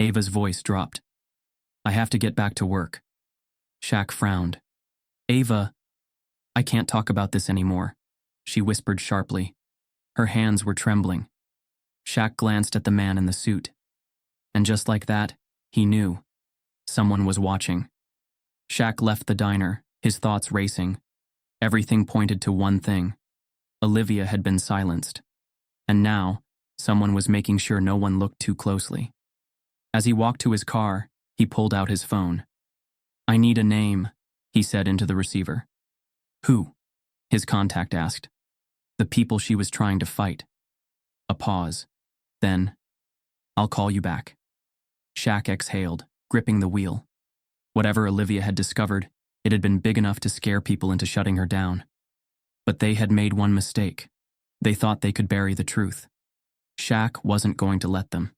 [SPEAKER 1] Ava's voice dropped. I have to get back to work. Shaq frowned. Ava, I can't talk about this anymore, she whispered sharply. Her hands were trembling. Shaq glanced at the man in the suit. And just like that, he knew. Someone was watching. Shaq left the diner, his thoughts racing. Everything pointed to one thing. Olivia had been silenced. And now, someone was making sure no one looked too closely. As he walked to his car, he pulled out his phone. I need a name, he said into the receiver. Who? His contact asked. The people she was trying to fight. A pause. Then, I'll call you back. Shaq exhaled, gripping the wheel. Whatever Olivia had discovered, it had been big enough to scare people into shutting her down. But they had made one mistake. They thought they could bury the truth. Shaq wasn't going to let them.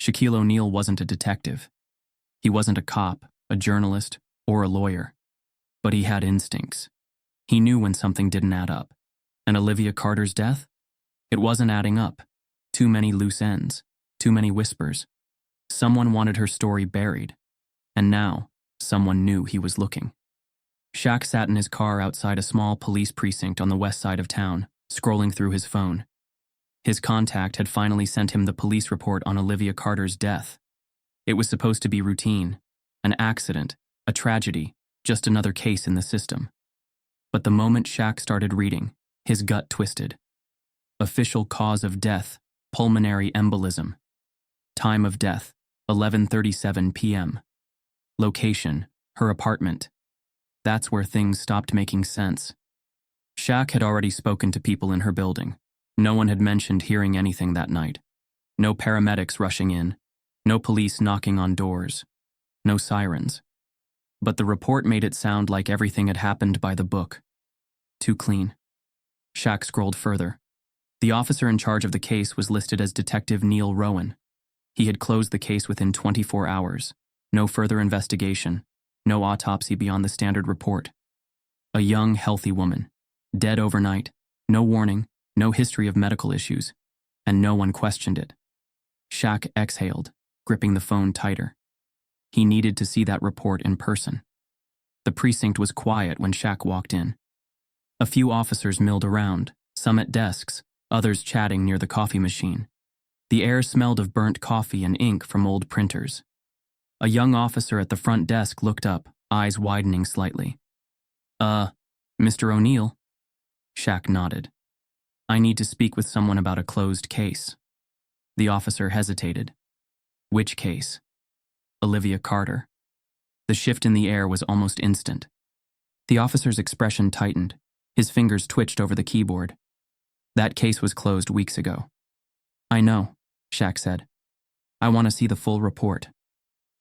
[SPEAKER 1] Shaquille O'Neal wasn't a detective. He wasn't a cop, a journalist, or a lawyer. But he had instincts. He knew when something didn't add up. And Olivia Carter's death? It wasn't adding up. Too many loose ends. Too many whispers. Someone wanted her story buried. And now, someone knew he was looking. Shaq sat in his car outside a small police precinct on the west side of town, scrolling through his phone. His contact had finally sent him the police report on Olivia Carter's death. It was supposed to be routine, an accident, a tragedy, just another case in the system. But the moment Shaq started reading, his gut twisted. Official cause of death, pulmonary embolism. Time of death, 11:37 p.m. Location, her apartment. That's where things stopped making sense. Shaq had already spoken to people in her building. No one had mentioned hearing anything that night. No paramedics rushing in. No police knocking on doors. No sirens. But the report made it sound like everything had happened by the book. Too clean. Shaq scrolled further. The officer in charge of the case was listed as Detective Neil Rowan. He had closed the case within 24 hours. No further investigation. No autopsy beyond the standard report. A young, healthy woman. Dead overnight. No warning. No history of medical issues. And no one questioned it. Shaq exhaled, gripping the phone tighter. He needed to see that report in person. The precinct was quiet when Shaq walked in. A few officers milled around, some at desks, others chatting near the coffee machine. The air smelled of burnt coffee and ink from old printers. A young officer at the front desk looked up, eyes widening slightly. Mr. O'Neal? Shaq nodded. I need to speak with someone about a closed case. The officer hesitated. Which case? Olivia Carter. The shift in the air was almost instant. The officer's expression tightened. His fingers twitched over the keyboard. That case was closed weeks ago. I know, Shaq said. I want to see the full report.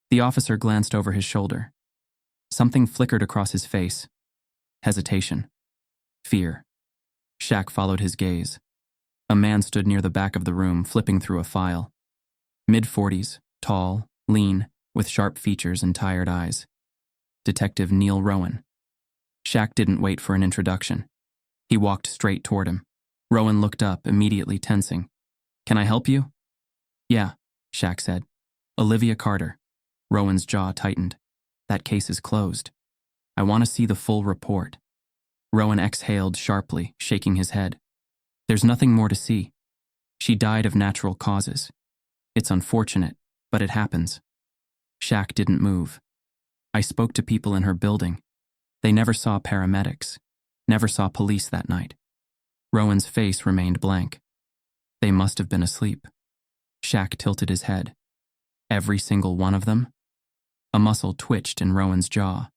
[SPEAKER 1] The officer glanced over his shoulder. Something flickered across his face. Hesitation. Fear. Shaq followed his gaze. A man stood near the back of the room, flipping through a file. Mid-40s, tall, lean, with sharp features and tired eyes. Detective Neil Rowan. Shaq didn't wait for an introduction. He walked straight toward him. Rowan looked up, immediately tensing. Can I help you? Yeah, Shaq said. Olivia Carter. Rowan's jaw tightened. That case is closed. I want to see the full report. Rowan exhaled sharply, shaking his head. There's nothing more to see. She died of natural causes. It's unfortunate, but it happens. Shaq didn't move. I spoke to people in her building. They never saw paramedics, never saw police that night. Rowan's face remained blank. They must have been asleep. Shaq tilted his head. Every single one of them? A muscle twitched in Rowan's jaw.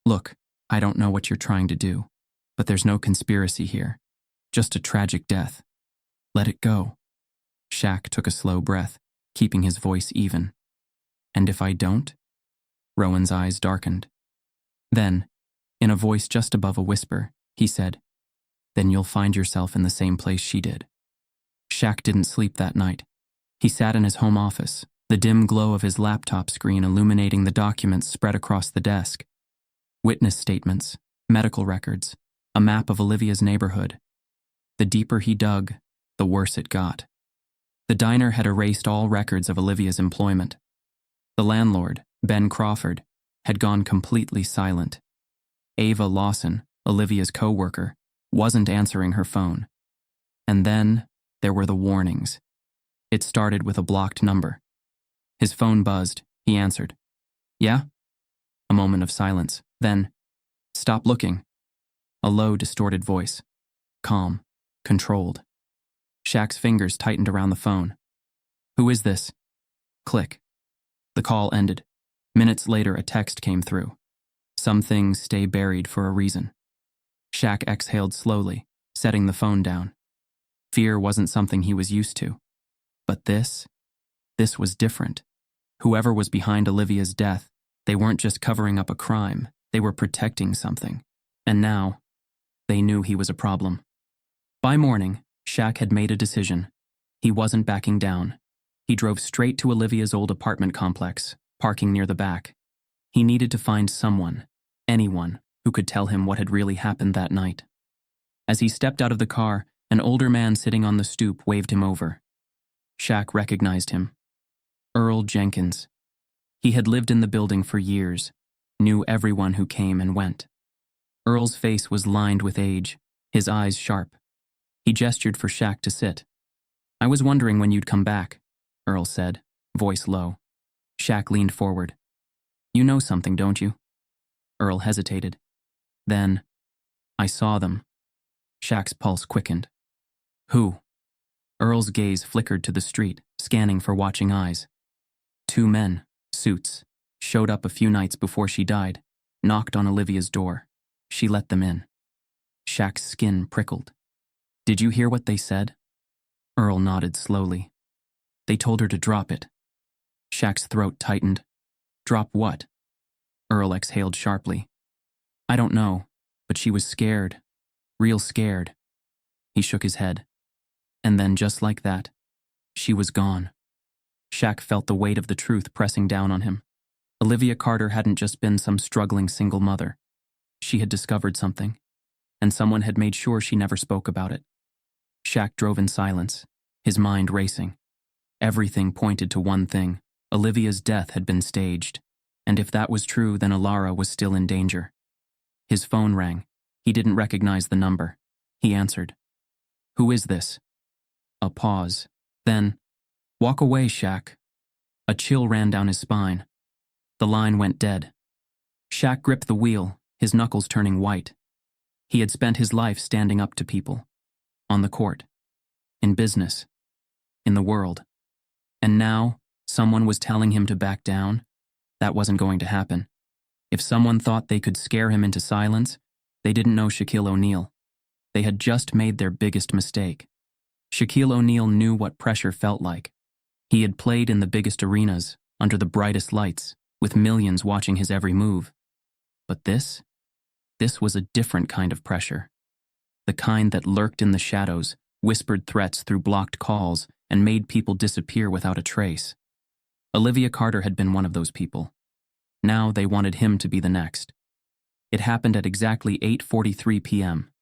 [SPEAKER 1] Look, I don't know what you're trying to do, but there's no conspiracy here. Just a tragic death. Let it go. Shaq took a slow breath, keeping his voice even. And if I don't? Rowan's eyes darkened. Then, in a voice just above a whisper, he said, "Then you'll find yourself in the same place she did." Shaq didn't sleep that night. He sat in his home office, the dim glow of his laptop screen illuminating the documents spread across the desk. Witness statements, medical records, a map of Olivia's neighborhood. The deeper he dug, the worse it got. The diner had erased all records of Olivia's employment. The landlord, Ben Crawford, had gone completely silent. Ava Lawson, Olivia's co-worker, wasn't answering her phone. And then there were the warnings. It started with a blocked number. His phone buzzed. He answered. "Yeah?" A moment of silence. Then, "Stop looking." A low, distorted voice. Calm. Controlled. Shaq's fingers tightened around the phone. "Who is this?" Click. The call ended. Minutes later, a text came through. "Some things stay buried for a reason." Shaq exhaled slowly, setting the phone down. Fear wasn't something he was used to. But this was different. Whoever was behind Olivia's death, they weren't just covering up a crime, they were protecting something. And now, they knew he was a problem. By morning, Shaq had made a decision. He wasn't backing down. He drove straight to Olivia's old apartment complex, parking near the back. He needed to find someone, anyone, who could tell him what had really happened that night. As he stepped out of the car, an older man sitting on the stoop waved him over. Shaq recognized him. Earl Jenkins. He had lived in the building for years, knew everyone who came and went. Earl's face was lined with age, his eyes sharp. He gestured for Shaq to sit. "I was wondering when you'd come back," Earl said, voice low. Shaq leaned forward. "You know something, don't you?" Earl hesitated. Then, "I saw them." Shaq's pulse quickened. "Who?" Earl's gaze flickered to the street, scanning for watching eyes. Two men, suits, showed up a few nights before she died, knocked on Olivia's door. She let them in. Shaq's skin prickled. "Did you hear what they said?" Earl nodded slowly. "They told her to drop it." Shaq's throat tightened. "Drop what?" Earl exhaled sharply. "I don't know, but she was scared. Real scared." He shook his head. And then, just like that, she was gone. Shaq felt the weight of the truth pressing down on him. Olivia Carter hadn't just been some struggling single mother. She had discovered something, and someone had made sure she never spoke about it. Shaq drove in silence, his mind racing. Everything pointed to one thing. Olivia's death had been staged, and if that was true, then Alara was still in danger. His phone rang. He didn't recognize the number. He answered. "Who is this?" A pause. Then, "Walk away, Shaq." A chill ran down his spine. The line went dead. Shaq gripped the wheel, his knuckles turning white. He had spent his life standing up to people. On the court. In business. In the world. And now, someone was telling him to back down. That wasn't going to happen. If someone thought they could scare him into silence, they didn't know Shaquille O'Neal. They had just made their biggest mistake. Shaquille O'Neal knew what pressure felt like. He had played in the biggest arenas, under the brightest lights, with millions watching his every move. But this was a different kind of pressure. The kind that lurked in the shadows, whispered threats through blocked calls, and made people disappear without a trace. Olivia Carter had been one of those people. Now they wanted him to be the next. It happened at exactly 8:43 p.m.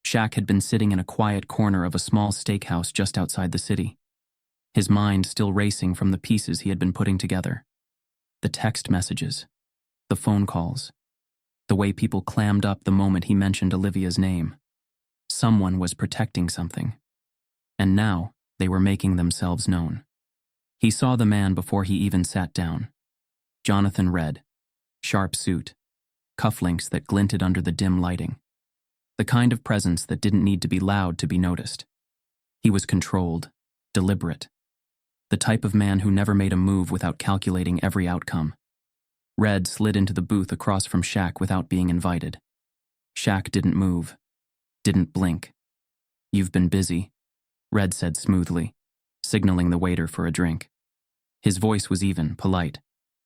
[SPEAKER 1] Shaq had been sitting in a quiet corner of a small steakhouse just outside the city, his mind still racing from the pieces he had been putting together. The text messages, the phone calls, the way people clammed up the moment he mentioned Olivia's name. Someone was protecting something. And now they were making themselves known. He saw the man before he even sat down. Jonathan Red, sharp suit, cufflinks that glinted under the dim lighting. The kind of presence that didn't need to be loud to be noticed. He was controlled, deliberate. The type of man who never made a move without calculating every outcome. Red slid into the booth across from Shaq without being invited. Shaq didn't move, didn't blink. "You've been busy," Red said smoothly, signaling the waiter for a drink. His voice was even, polite,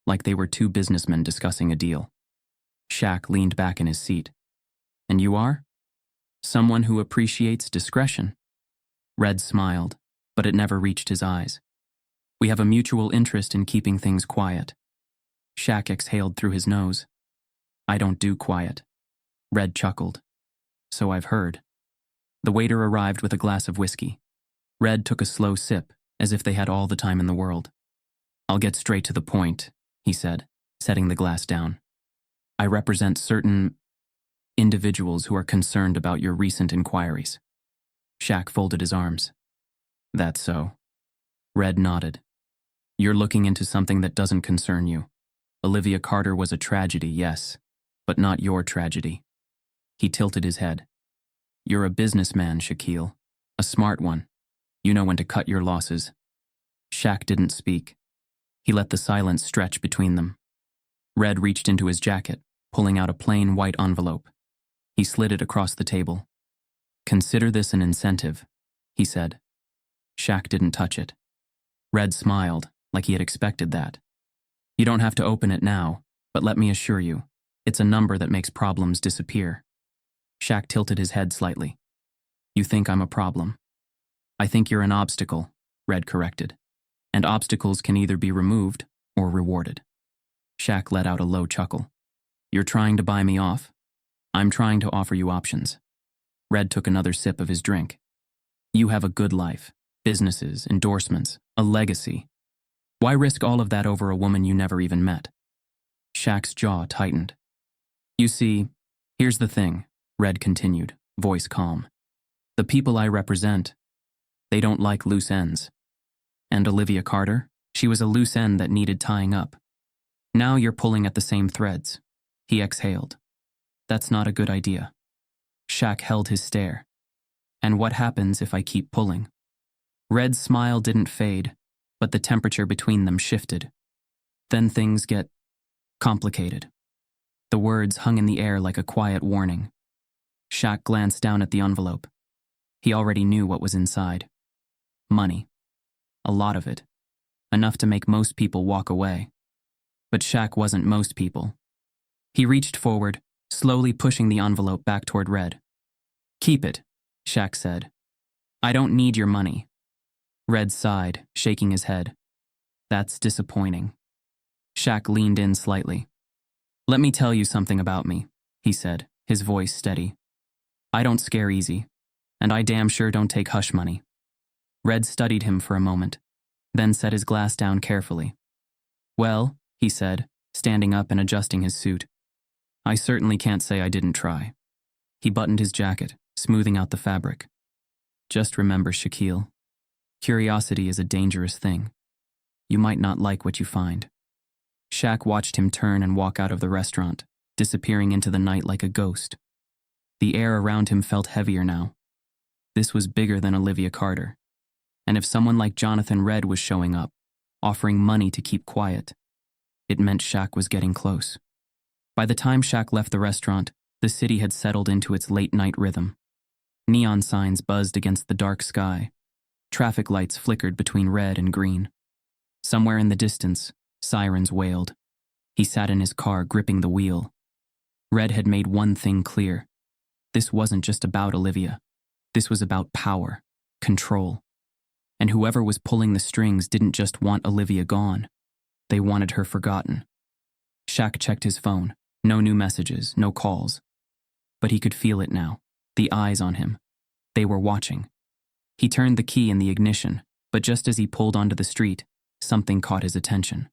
[SPEAKER 1] like they were two businessmen discussing a deal. Shaq leaned back in his seat. And you are? Someone who appreciates discretion. Red smiled, but it never reached his eyes. We have a mutual interest in keeping things quiet. Shaq exhaled through his nose. I don't do quiet. Red chuckled. So I've heard. The waiter arrived with a glass of whiskey. Red took a slow sip, as if they had all the time in the world. I'll get straight to the point, he said, setting the glass down. I represent certain individuals who are concerned about your recent inquiries. Shaq folded his arms. That's so. Red nodded. You're looking into something that doesn't concern you. Olivia Carter was a tragedy, yes, but not your tragedy. He tilted his head. You're a businessman, Shaquille. A smart one. You know when to cut your losses. Shaq didn't speak. He let the silence stretch between them. Red reached into his jacket, pulling out a plain white envelope. He slid it across the table. Consider this an incentive, he said. Shaq didn't touch it. Red smiled, like he had expected that. You don't have to open it now, but let me assure you, it's a number that makes problems disappear. Shaq tilted his head slightly. You think I'm a problem? I think you're an obstacle, Red corrected. And obstacles can either be removed or rewarded. Shaq let out a low chuckle. You're trying to buy me off? I'm trying to offer you options. Red took another sip of his drink. You have a good life, businesses, endorsements, a legacy. Why risk all of that over a woman you never even met? Shaq's jaw tightened. You see, here's the thing, Red continued, voice calm. The people I represent, they don't like loose ends. And Olivia Carter, she was a loose end that needed tying up. Now you're pulling at the same threads. He exhaled. That's not a good idea. Shaq held his stare. And what happens if I keep pulling? Red's smile didn't fade, but the temperature between them shifted. Then things get complicated. The words hung in the air like a quiet warning. Shaq glanced down at the envelope. He already knew what was inside. Money. A lot of it. Enough to make most people walk away. But Shaq wasn't most people. He reached forward, slowly pushing the envelope back toward Red. Keep it, Shaq said. I don't need your money. Red sighed, shaking his head. That's disappointing. Shaq leaned in slightly. Let me tell you something about me, he said, his voice steady. I don't scare easy, and I damn sure don't take hush money. Red studied him for a moment, then set his glass down carefully. Well, he said, standing up and adjusting his suit. I certainly can't say I didn't try. He buttoned his jacket, smoothing out the fabric. Just remember, Shaquille, curiosity is a dangerous thing. You might not like what you find. Shaq watched him turn and walk out of the restaurant, disappearing into the night like a ghost. The air around him felt heavier now. This was bigger than Olivia Carter. And if someone like Jonathan Red was showing up, offering money to keep quiet, it meant Shaq was getting close. By the time Shaq left the restaurant, the city had settled into its late-night rhythm. Neon signs buzzed against the dark sky. Traffic lights flickered between red and green. Somewhere in the distance, sirens wailed. He sat in his car, gripping the wheel. Red had made one thing clear. This wasn't just about Olivia. This was about power, control. And whoever was pulling the strings didn't just want Olivia gone. They wanted her forgotten. Shaq checked his phone. No new messages, no calls. But he could feel it now, the eyes on him. They were watching. He turned the key in the ignition, but just as he pulled onto the street, something caught his attention.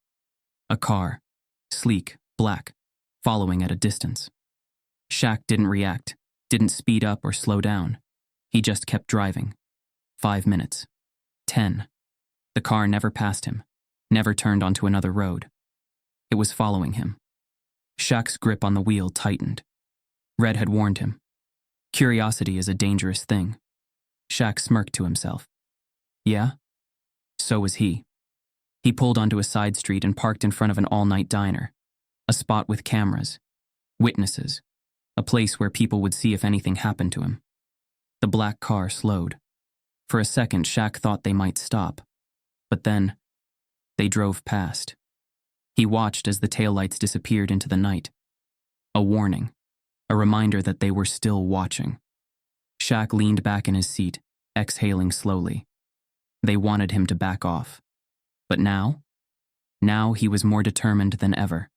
[SPEAKER 1] A car, sleek, black, following at a distance. Shaq didn't react, didn't speed up or slow down. He just kept driving. 5 minutes. 10. The car never passed him, never turned onto another road. It was following him. Shaq's grip on the wheel tightened. Red had warned him. Curiosity is a dangerous thing. Shaq smirked to himself. Yeah? So was he. He pulled onto a side street and parked in front of an all-night diner. A spot with cameras, witnesses, a place where people would see if anything happened to him. The black car slowed. For a second, Shaq thought they might stop. But then, they drove past. He watched as the taillights disappeared into the night. A warning, a reminder that they were still watching. Shaq leaned back in his seat, exhaling slowly. They wanted him to back off. But now he was more determined than ever.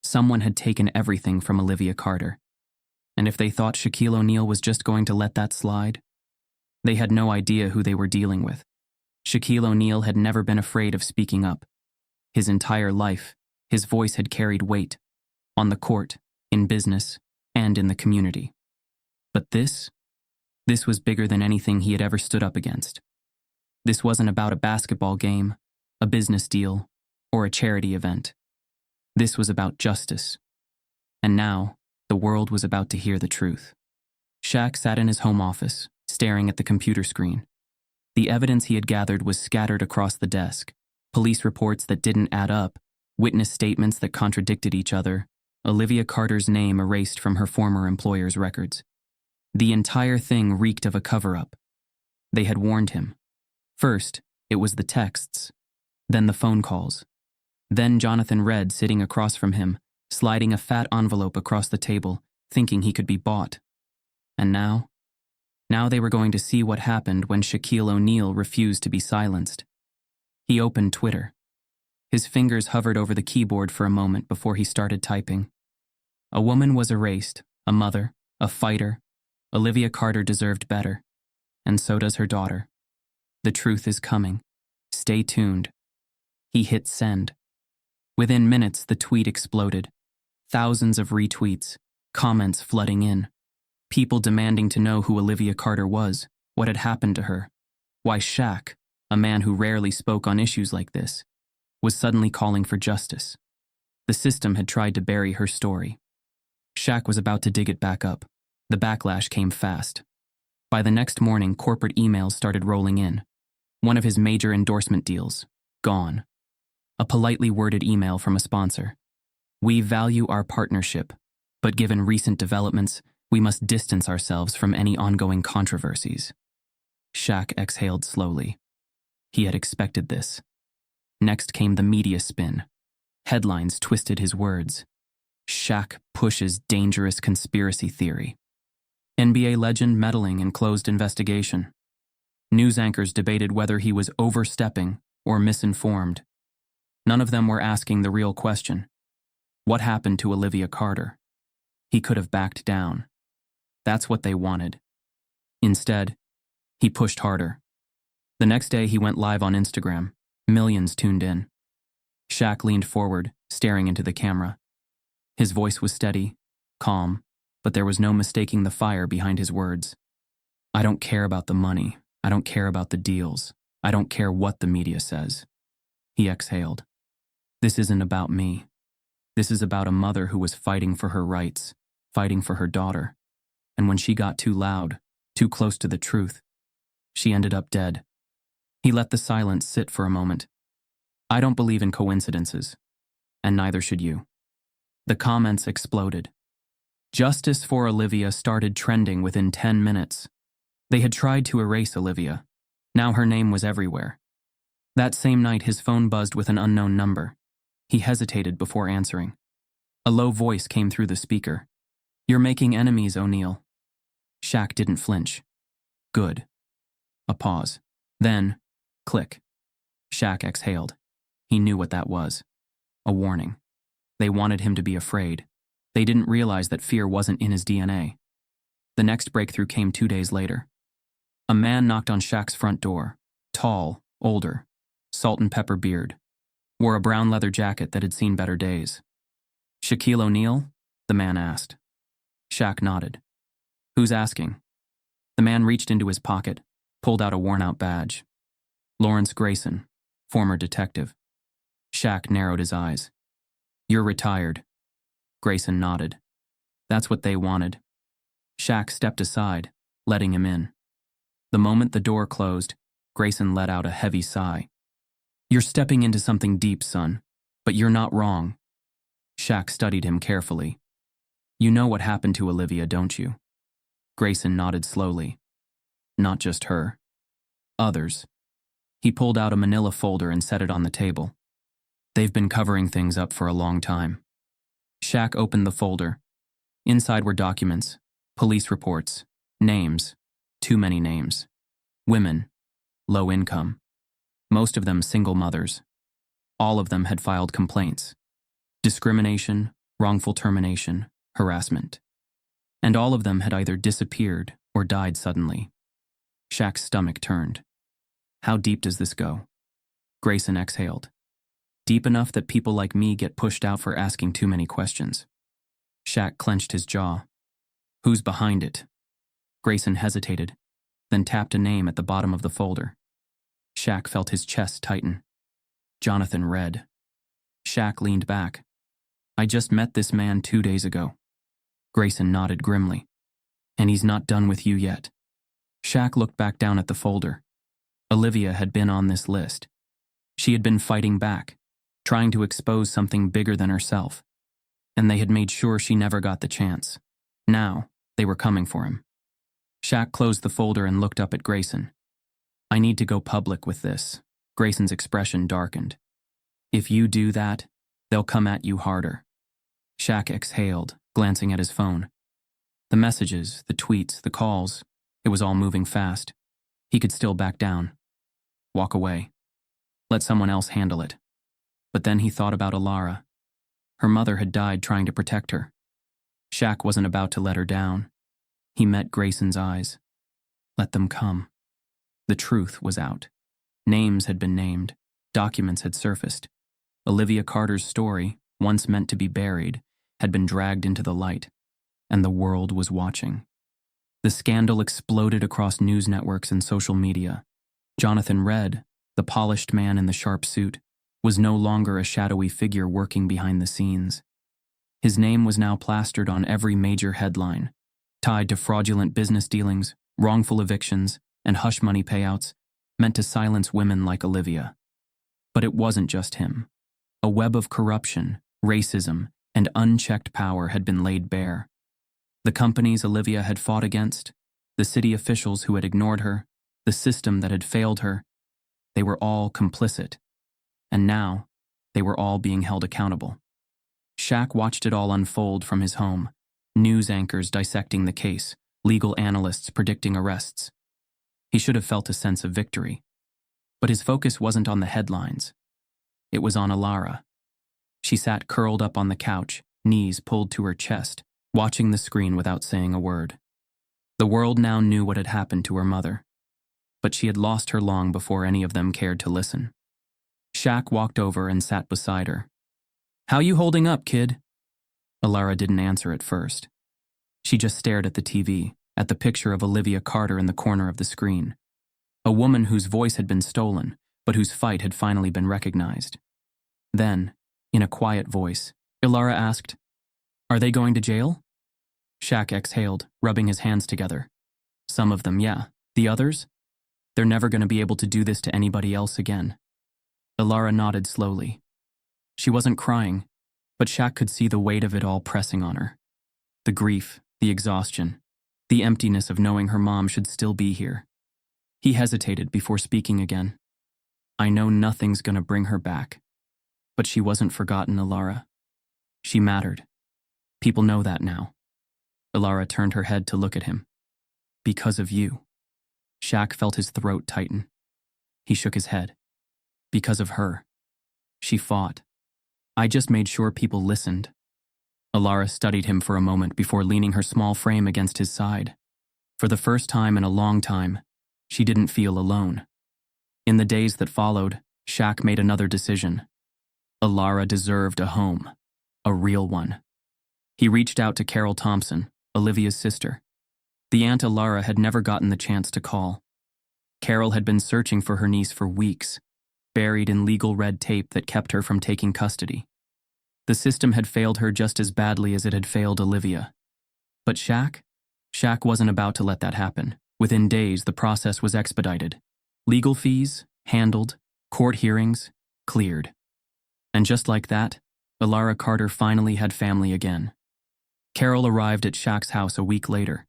[SPEAKER 1] Someone had taken everything from Olivia Carter. And if they thought Shaquille O'Neal was just going to let that slide, they had no idea who they were dealing with. Shaquille O'Neal had never been afraid of speaking up. His entire life, his voice had carried weight, on the court, in business, and in the community. But this was bigger than anything he had ever stood up against. This wasn't about a basketball game, a business deal, or a charity event. This was about justice. And now, the world was about to hear the truth. Shaq sat in his home office, staring at the computer screen. The evidence he had gathered was scattered across the desk. Police reports that didn't add up, witness statements that contradicted each other, Olivia Carter's name erased from her former employer's records. The entire thing reeked of a cover-up. They had warned him. First, it was the texts, then the phone calls. Then Jonathan Red sitting across from him, sliding a fat envelope across the table, thinking he could be bought. And now they were going to see what happened when Shaquille O'Neal refused to be silenced. He opened Twitter. His fingers hovered over the keyboard for a moment before he started typing. A woman was erased, a mother, a fighter. Olivia Carter deserved better. And so does her daughter. The truth is coming. Stay tuned. He hit send. Within minutes, the tweet exploded. Thousands of retweets, comments flooding in. People demanding to know who Olivia Carter was, what had happened to her, why Shaq, a man who rarely spoke on issues like this, was suddenly calling for justice. The system had tried to bury her story. Shaq was about to dig it back up. The backlash came fast. By the next morning, corporate emails started rolling in. One of his major endorsement deals, gone. A politely worded email from a sponsor. We value our partnership, but given recent developments, we must distance ourselves from any ongoing controversies. Shaq exhaled slowly. He had expected this. Next came the media spin. Headlines twisted his words. Shaq pushes dangerous conspiracy theory. NBA legend meddling in closed investigation. News anchors debated whether he was overstepping or misinformed. None of them were asking the real question. What happened to Olivia Carter? He could have backed down. That's what they wanted. Instead, he pushed harder. The next day, he went live on Instagram. Millions tuned in. Shaq leaned forward, staring into the camera. His voice was steady, calm, but there was no mistaking the fire behind his words. I don't care about the money. I don't care about the deals. I don't care what the media says. He exhaled. This isn't about me. This is about a mother who was fighting for her rights, fighting for her daughter. And when she got too loud, too close to the truth, she ended up dead. He let the silence sit for a moment. I don't believe in coincidences, and neither should you. The comments exploded. Justice for Olivia started trending within 10 minutes. They had tried to erase Olivia. Now her name was everywhere. That same night, his phone buzzed with an unknown number. He hesitated before answering. A low voice came through the speaker. You're making enemies, O'Neal. Shaq didn't flinch. Good. A pause. Then, click. Shaq exhaled. He knew what that was. A warning. They wanted him to be afraid. They didn't realize that fear wasn't in his DNA. The next breakthrough came 2 days later. A man knocked on Shaq's front door. Tall, older, salt and pepper beard. Wore a brown leather jacket that had seen better days. Shaquille O'Neal? The man asked. Shaq nodded. Who's asking? The man reached into his pocket, pulled out a worn-out badge. Lawrence Grayson, former detective. Shaq narrowed his eyes. You're retired. Grayson nodded. That's what they wanted. Shaq stepped aside, letting him in. The moment the door closed, Grayson let out a heavy sigh. You're stepping into something deep, son, but you're not wrong. Shaq studied him carefully. You know what happened to Olivia, don't you? Grayson nodded slowly. Not just her. Others. He pulled out a manila folder and set it on the table. They've been covering things up for a long time. Shaq opened the folder. Inside were documents, police reports, names, too many names. Women, low income. Most of them single mothers. All of them had filed complaints. Discrimination, wrongful termination, harassment. And all of them had either disappeared or died suddenly. Shaq's stomach turned. How deep does this go? Grayson exhaled. Deep enough that people like me get pushed out for asking too many questions. Shaq clenched his jaw. Who's behind it? Grayson hesitated, then tapped a name at the bottom of the folder. Shaq felt his chest tighten. Jonathan read. Shaq leaned back. I just met this man 2 days ago. Grayson nodded grimly. And he's not done with you yet. Shaq looked back down at the folder. Olivia had been on this list. She had been fighting back, trying to expose something bigger than herself. And they had made sure she never got the chance. Now, they were coming for him. Shaq closed the folder and looked up at Grayson. I need to go public with this. Grayson's expression darkened. If you do that, they'll come at you harder. Shaq exhaled, glancing at his phone. The messages, the tweets, the calls, it was all moving fast. He could still back down. Walk away. Let someone else handle it. But then he thought about Alara. Her mother had died trying to protect her. Shaq wasn't about to let her down. He met Grayson's eyes. Let them come. The truth was out. Names had been named. Documents had surfaced. Olivia Carter's story, once meant to be buried, had been dragged into the light. And the world was watching. The scandal exploded across news networks and social media. Jonathan Red, the polished man in the sharp suit, was no longer a shadowy figure working behind the scenes. His name was now plastered on every major headline, tied to fraudulent business dealings, wrongful evictions, and hush money payouts meant to silence women like Olivia. But it wasn't just him. A web of corruption, racism, and unchecked power had been laid bare. The companies Olivia had fought against, the city officials who had ignored her, the system that had failed her, they were all complicit. And now, they were all being held accountable. Shaq watched it all unfold from his home, news anchors dissecting the case, legal analysts predicting arrests. He should have felt a sense of victory. But his focus wasn't on the headlines. It was on Alara. She sat curled up on the couch, knees pulled to her chest, watching the screen without saying a word. The world now knew what had happened to her mother. But she had lost her long before any of them cared to listen. Shaq walked over and sat beside her. How you holding up, kid? Alara didn't answer at first. She just stared at the TV, at the picture of Olivia Carter in the corner of the screen. A woman whose voice had been stolen, but whose fight had finally been recognized. Then, in a quiet voice, Alara asked, Are they going to jail? Shaq exhaled, rubbing his hands together. Some of them, yeah. The others? They're never going to be able to do this to anybody else again. Alara nodded slowly. She wasn't crying, but Shaq could see the weight of it all pressing on her. The grief, the exhaustion, the emptiness of knowing her mom should still be here. He hesitated before speaking again. I know nothing's going to bring her back. But she wasn't forgotten, Alara. She mattered. People know that now. Alara turned her head to look at him. Because of you. Shaq felt his throat tighten. He shook his head. Because of her. She fought. I just made sure people listened. Alara studied him for a moment before leaning her small frame against his side. For the first time in a long time, she didn't feel alone. In the days that followed, Shaq made another decision. Alara deserved a home. A real one. He reached out to Carol Thompson, Olivia's sister. The Aunt Alara had never gotten the chance to call. Carol had been searching for her niece for weeks, buried in legal red tape that kept her from taking custody. The system had failed her just as badly as it had failed Olivia. But Shaq? Shaq wasn't about to let that happen. Within days, the process was expedited. Legal fees, handled, court hearings, cleared. And just like that, Alara Carter finally had family again. Carol arrived at Shaq's house a week later.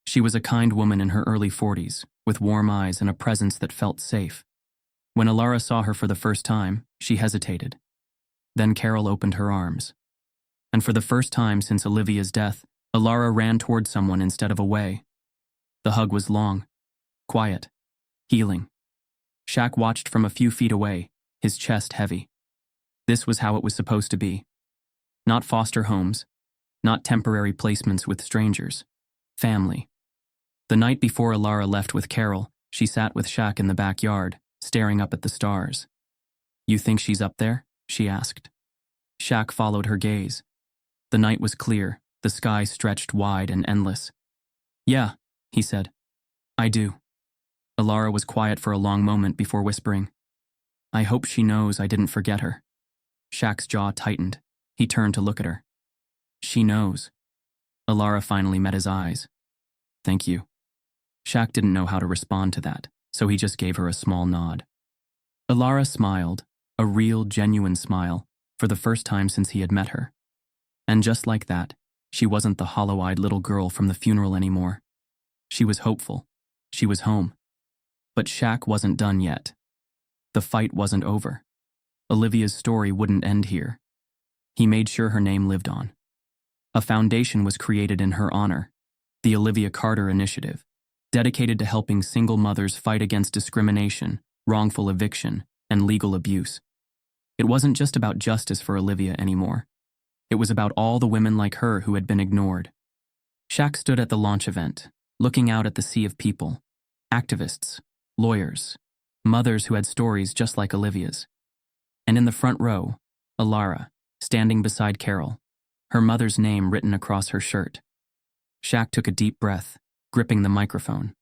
[SPEAKER 1] She was a kind woman in her early 40s, with warm eyes and a presence that felt safe. When Alara saw her for the first time, she hesitated. Then Carol opened her arms. And for the first time since Olivia's death, Alara ran toward someone instead of away. The hug was long, quiet, healing. Shaq watched from a few feet away, his chest heavy. This was how it was supposed to be. Not foster homes, not temporary placements with strangers. Family. The night before Alara left with Carol, she sat with Shaq in the backyard, staring up at the stars. "You think she's up there?" she asked. Shaq followed her gaze. The night was clear, the sky stretched wide and endless. "Yeah," he said. "I do." Alara was quiet for a long moment before whispering, "I hope she knows I didn't forget her." Shaq's jaw tightened. He turned to look at her. "She knows." Alara finally met his eyes. "Thank you." Shaq didn't know how to respond to that, so he just gave her a small nod. Alara smiled, a real, genuine smile, for the first time since he had met her. And just like that, she wasn't the hollow-eyed little girl from the funeral anymore. She was hopeful. She was home. But Shaq wasn't done yet. The fight wasn't over. Olivia's story wouldn't end here. He made sure her name lived on. A foundation was created in her honor, the Olivia Carter Initiative, dedicated to helping single mothers fight against discrimination, wrongful eviction, and legal abuse. It wasn't just about justice for Olivia anymore. It was about all the women like her who had been ignored. Shaq stood at the launch event, looking out at the sea of people, activists, lawyers, mothers who had stories just like Olivia's. And in the front row, Alara, standing beside Carol, her mother's name written across her shirt. Shaq took a deep breath, gripping the microphone.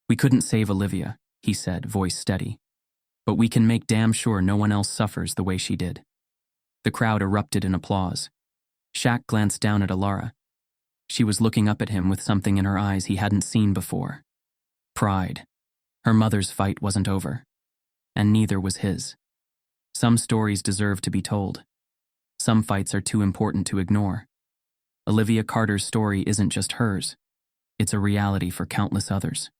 [SPEAKER 1] "We couldn't save Olivia," he said, voice steady. "But we can make damn sure no one else suffers the way she did." The crowd erupted in applause. Shaq glanced down at Alara. She was looking up at him with something in her eyes he hadn't seen before. Pride. Her mother's fight wasn't over. And neither was his. Some stories deserve to be told. Some fights are too important to ignore. Olivia Carter's story isn't just hers. It's a reality for countless others.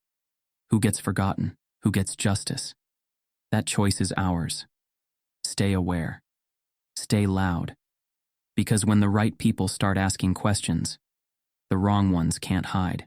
[SPEAKER 1] Who gets forgotten? Who gets justice? That choice is ours. Stay aware. Stay loud. Because when the right people start asking questions, the wrong ones can't hide.